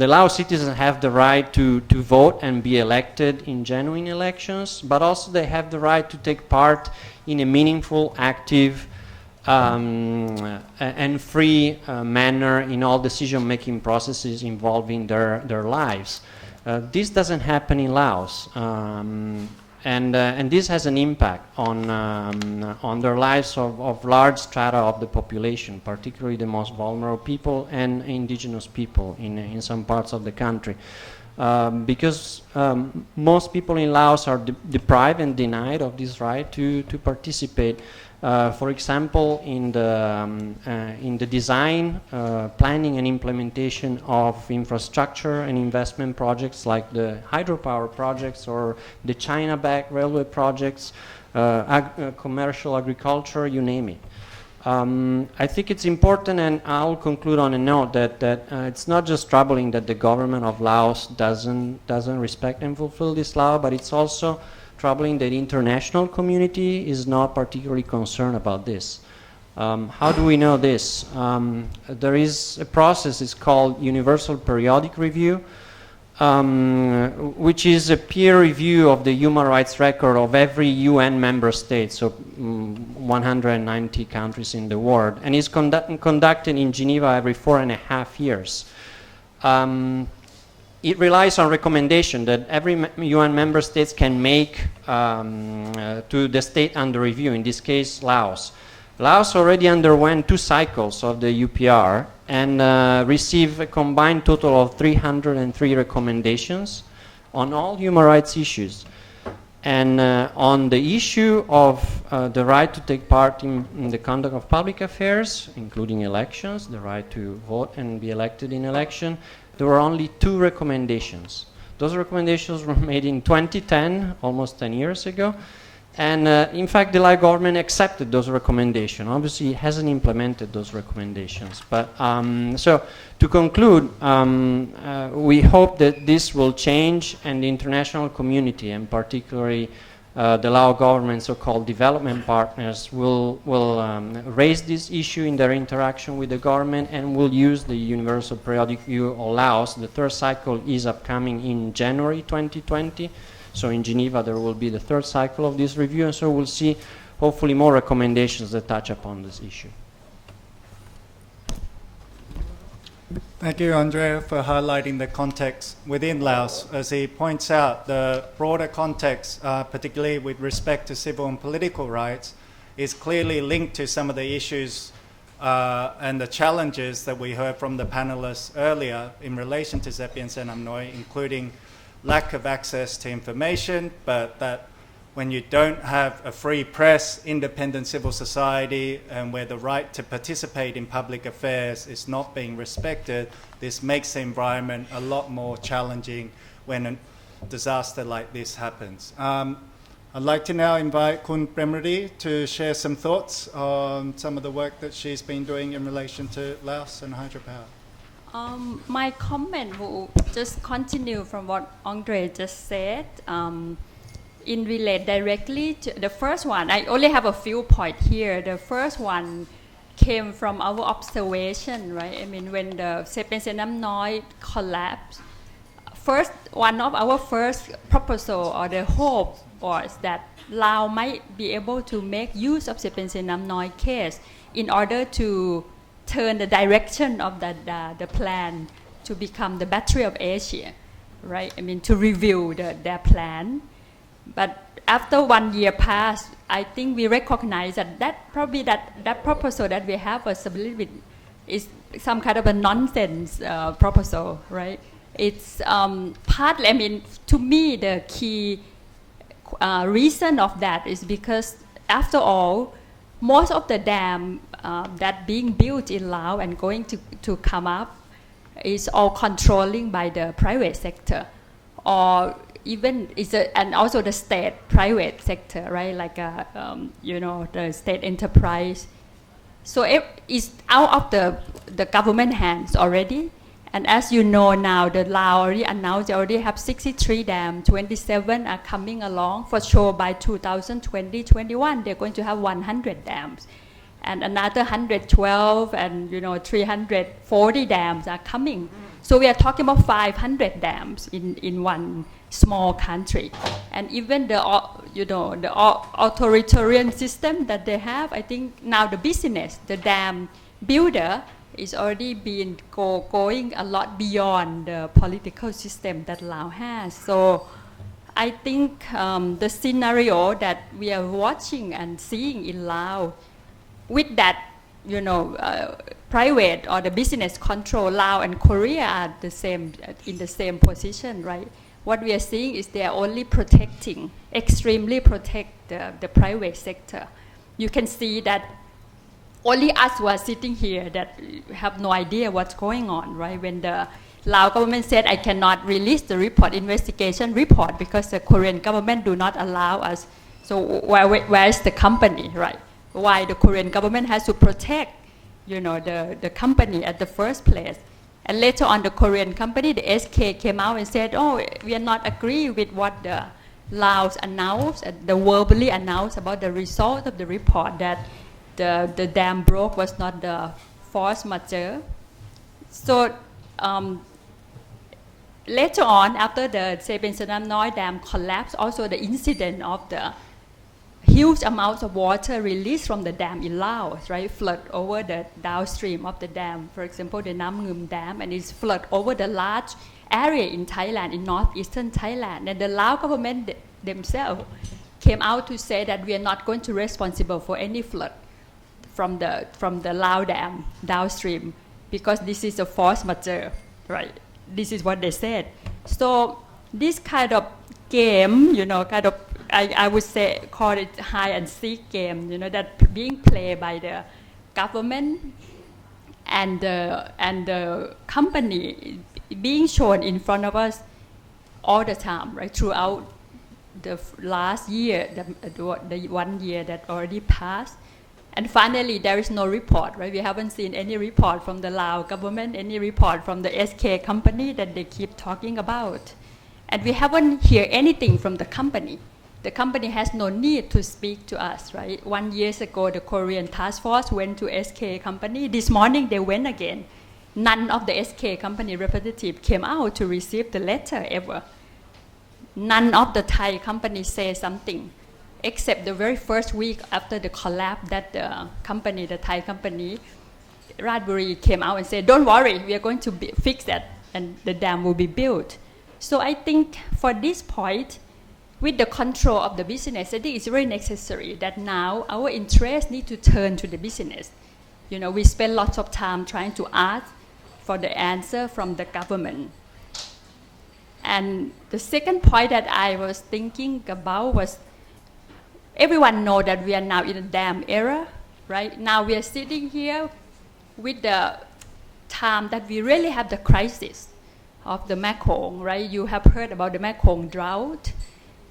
Lao citizens have the right to vote and be elected in genuine elections, but also they have the right to take part in a meaningful, active, and free manner in all decision-making processes involving their lives. This doesn't happen in Laos, and this has an impact on their lives of large strata of the population, particularly the most vulnerable people and indigenous people in some parts of the country. Because most people in Laos are deprived and denied of this right to participate. For example, in the design, planning and implementation of infrastructure and investment projects like the hydropower projects or the China-backed railway projects, commercial agriculture, you name it. I think it's important, and I'll conclude on a note that it's not just troubling that the government of Laos doesn't respect and fulfill this law, but it's also troubling that the international community is not particularly concerned about this. How do we know this? There is a process, it's called Universal Periodic Review, which is a peer review of the human rights record of every UN member state, so 190 countries in the world, and is conducted in Geneva every 4.5 years. it relies on recommendation that every UN member states can make to the state under review, in this case Laos. Laos already underwent 2 cycles of the UPR and received a combined total of 303 recommendations on all human rights issues. And on the issue of the right to take part in the conduct of public affairs, including elections, the right to vote and be elected in election, there were only 2 recommendations. Those recommendations were made in 2010, almost 10 years ago. And in fact, the Lao government accepted those recommendations. Obviously, it hasn't implemented those recommendations. But so to conclude, we hope that this will change and the international community, and particularly the Lao government, so-called development partners, will raise this issue in their interaction with the government and will use the Universal Periodic Review of Laos. The 3rd cycle is upcoming in January 2020. So in Geneva, there will be the 3rd cycle of this review, and so we'll see hopefully more recommendations that touch upon this issue.
Thank you, Andrea, for highlighting the context within Laos. As he points out, the broader context, particularly with respect to civil and political rights, is clearly linked to some of the issues and the challenges that we heard from the panelists earlier in relation to Xe Pian Xe Namnoy, including lack of access to information, but that when you don't have a free press, independent civil society, and where the right to participate in public affairs is not being respected, this makes the environment a lot more challenging when a disaster like this happens. I'd like to now invite Kun Remediation to share some thoughts on some of the work that she's been doing in relation to Laos and hydropower.
My comment will just continue from what Andre just said. In relate directly to the first one, I only have a few points here. The first one came from our observation, right? I mean, when the Xe Pian Xe Namnoy collapsed, one of our first proposal or the hope was that Laos might be able to make use of Xe Pian Xe Namnoy case in order to turn the direction of the plan to become the battery of Asia, right? I mean, to review their plan. But after 1 year passed, I think we recognize that probably that proposal that we have was a little bit, is some kind of a nonsense proposal, right? It's partly, I mean, to me, the key reason of that is because, after all, most of the dam that being built in Laos and going to come up is all controlling by the private sector, or even and also the state private sector, right? Like the state enterprise. So it is out of the government hands already. And as you know now, the Laos already announced they already have 63 dams, 27 are coming along. For sure by 2020-21, they're going to have 100 dams. And another 112 and 340 dams are coming. So we are talking about 500 dams in one small country. And even the authoritarian system that they have, I think now the business, the dam builder, is already been going a lot beyond the political system that Laos has. So I think the scenario that we are watching and seeing in Laos, with that, private or the business control, Laos and Korea are in the same position, right? What we are seeing is they are only extremely protect the private sector. You can see that only us who are sitting here that have no idea what's going on, right? When the Lao government said, I cannot release the investigation report because the Korean government do not allow us. So where is the company, right? Why the Korean government has to protect, the company at the first place. And later on, the Korean company, the SK, came out and said, oh, we are not agree with what the Laos announced, the verbally announced about the result of the report, that the dam broke was not the force majeure. So later on, after the Xe Pian Xe Namnoy dam collapsed, also the incident of the huge amounts of water released from the dam in Laos, right, flood over the downstream of the dam. For example, the Nam Ngum Dam, and it's flood over the large area in Thailand, in northeastern Thailand. And the Lao government themselves came out to say that we are not going to be responsible for any flood from the Lao Dam downstream, because this is a force majeure, right? This is what they said. So this kind of game, kind of, I would say, call it hide and seek game, that being played by the government and the company being shown in front of us all the time, right, throughout the last year, the 1 year that already passed. And finally, there is no report, right? We haven't seen any report from the Lao government, any report from the SK company that they keep talking about. And we haven't heard anything from the company. The company has no need to speak to us, right? 1 year ago, the Korean task force went to SK company. This morning, they went again. None of the SK company representative came out to receive the letter ever. None of the Thai companies say something, except the very first week after the collapse that the Thai company, Radbury, came out and said, don't worry, we are going to fix that and the dam will be built. So I think for this point, with the control of the business, I think it's very necessary that now our interests need to turn to the business. We spend lots of time trying to ask for the answer from the government. And the second point that I was thinking about was, everyone knows that we are now in a dam era, right? Now we are sitting here with the time that we really have the crisis of the Mekong, right? You have heard about the Mekong drought,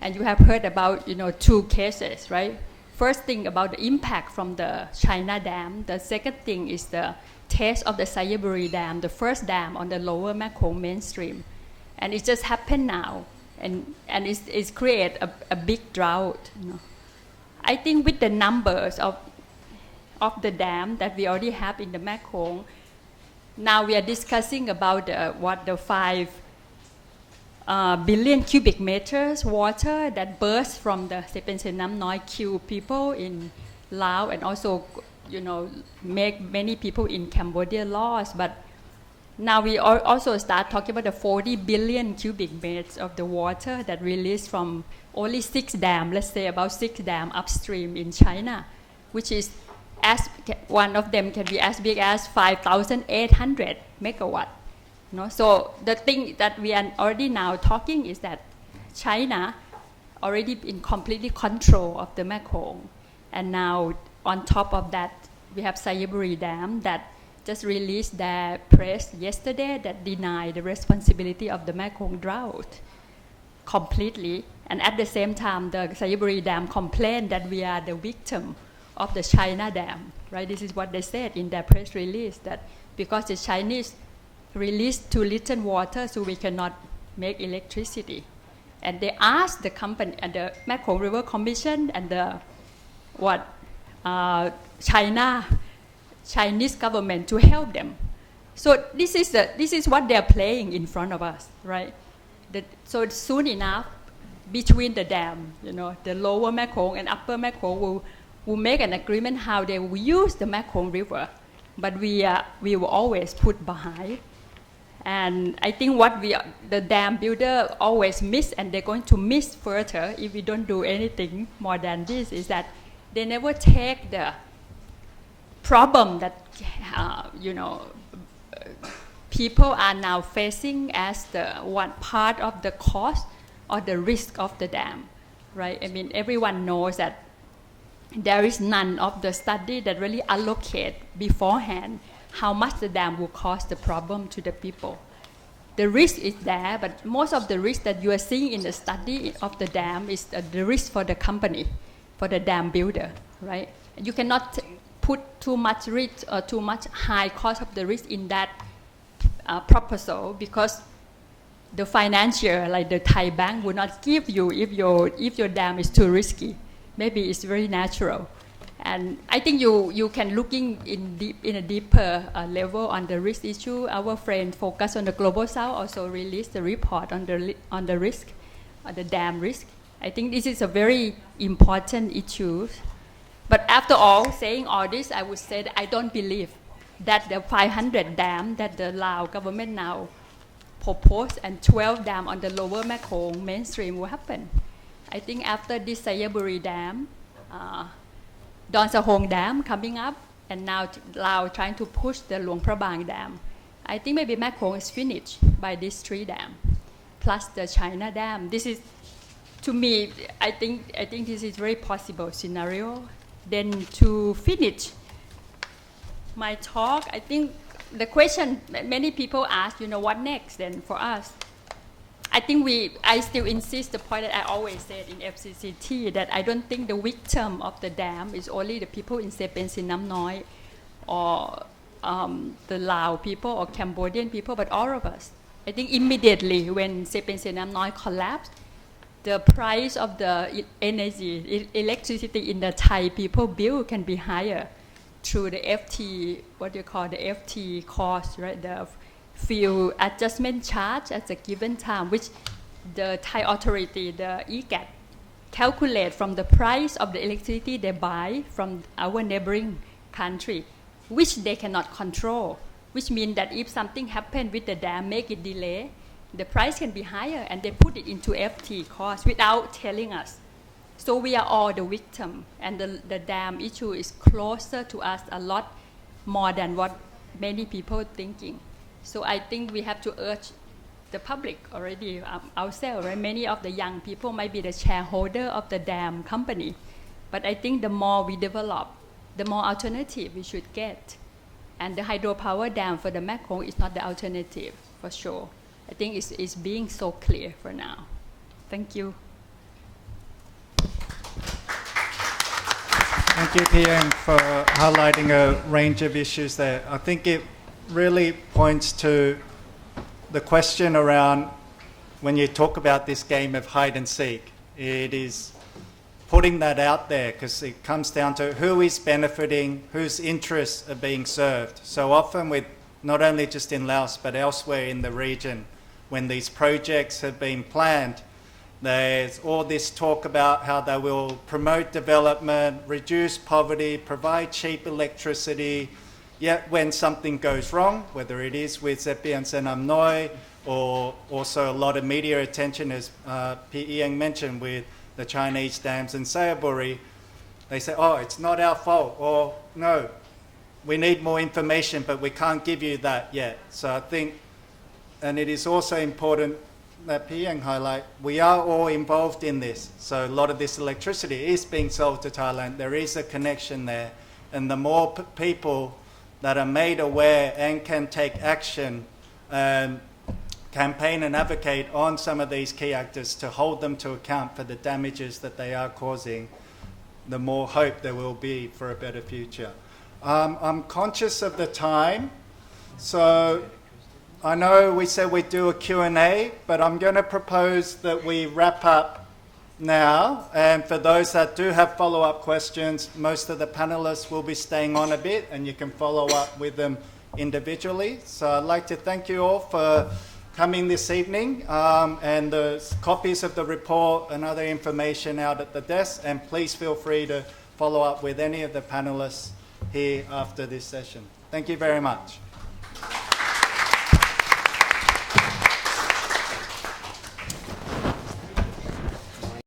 and you have heard about, 2 cases, right? First thing about the impact from the China Dam. The second thing is the test of the Sayaburi Dam, the first dam on the lower Mekong mainstream. And it just happened now, and it's created a big drought. I think with the numbers of the dam that we already have in the Mekong, now we are discussing about the 5 billion cubic meters water that burst from the Xe Pian Se Namnoy kill people in Laos, and also, make many people in Cambodia lost. But now we also start talking about the 40 billion cubic meters of the water that released from only 6 dams, let's say about 6 dams upstream in China, which is one of them can be as big as 5,800 megawatt. So the thing that we are already now talking is that China already in completely control of the Mekong, and now on top of that we have Sayaburi Dam that just released their press yesterday that denied the responsibility of the Mekong drought completely. And at the same time, the Sayaburi Dam complained that we are the victim of the China Dam, right? This is what they said in their press release, that because the Chinese released too little water, so we cannot make electricity. And they asked the company and the Mekong River Commission and the Chinese government to help them. So this is what they are playing in front of us, right? So soon enough, between the dam, the lower Mekong and upper Mekong will make an agreement how they will use the Mekong River, but we will always put behind. And I think what the dam builder always miss, and they're going to miss further if we don't do anything more than this, is that they never take the problem that people are now facing as the one part of the cost or the risk of the dam, right? I mean, everyone knows that there is none of the study that really allocate beforehand how much the dam will cost the problem to the people. The risk is there, but most of the risk that you are seeing in the study of the dam is the risk for the company, for the dam builder, right? You cannot put too much risk or too much high cost of the risk in that proposal, because the financier, like the Thai bank, will not give you if your dam is too risky. Maybe it's very natural. And I think you can looking in a deeper level on the risk issue. Our friend focused on the Global South also released a report on the risk, the dam risk. I think this is a very important issue. But after all, saying all this, I would say that I don't believe that the 500 dam that the Laos government now proposed and 12 dam on the lower Mekong mainstream will happen. I think after this Sayaburi dam, Don Sahong dam coming up, and now Laos trying to push the Luang Prabang dam. I think maybe Mekong is finished by these 3 dam, plus the China dam. This is, to me, I think this is very possible scenario. Then to finish my talk, I think the question many people ask, what next then for us? I think I still insist the point that I always said in FCCT, that I don't think the victim of the dam is only the people in Xe Pian Se Namnoy or the Lao people or Cambodian people, but all of us. I think immediately when Xe Pian Se Namnoy collapsed, the price of the energy, electricity in the Thai people bill can be higher through the FT, what do you call the FT cost, right? The fuel adjustment charge at a given time, which the Thai authority, the EGAT, calculate from the price of the electricity they buy from our neighboring country, which they cannot control, which means that if something happens with the dam, make it delay, the price can be higher, and they put it into FT cost without telling us. So we are all the victim, and the dam issue is closer to us a lot more than what many people are thinking. So I think we have to urge the public already, ourselves, right? Many of the young people might be the shareholder of the dam company, but I think the more we develop, the more alternative we should get. And the hydropower dam for the Mekong is not the alternative, for sure. I think it's being so clear for now. Thank you.
Thank you, PM, for highlighting a range of issues there. I think it really points to the question around when you talk about this game of hide and seek. It is putting that out there because it comes down to who is benefiting, whose interests are being served. So often with not only just in Laos but elsewhere in the region, when these projects have been planned, there's all this talk about how they will promote development, reduce poverty, provide cheap electricity. Yet when something goes wrong, whether it is with Xe Pian Se Namnoy or also a lot of media attention, as P. Ieng mentioned, with the Chinese dams in Sayaburi, they say, oh, it's not our fault, or no, we need more information, but we can't give you that yet. So I think, and it is also important that P. Ieng highlight, we are all involved in this. So a lot of this electricity is being sold to Thailand. There is a connection there. And the more people that are made aware and can take action, campaign and advocate on some of these key actors to hold them to account for the damages that they are causing, the more hope there will be for a better future. I'm conscious of the time, so I know we said we'd do a Q&A, but I'm going to propose that we wrap up now. And for those that do have follow-up questions, most of the panelists will be staying on a bit and you can follow up with them individually. So I'd like to thank you all for coming this evening, and the copies of the report and other information out at the desk, and please feel free to follow up with any of the panelists here after this session. Thank you very much.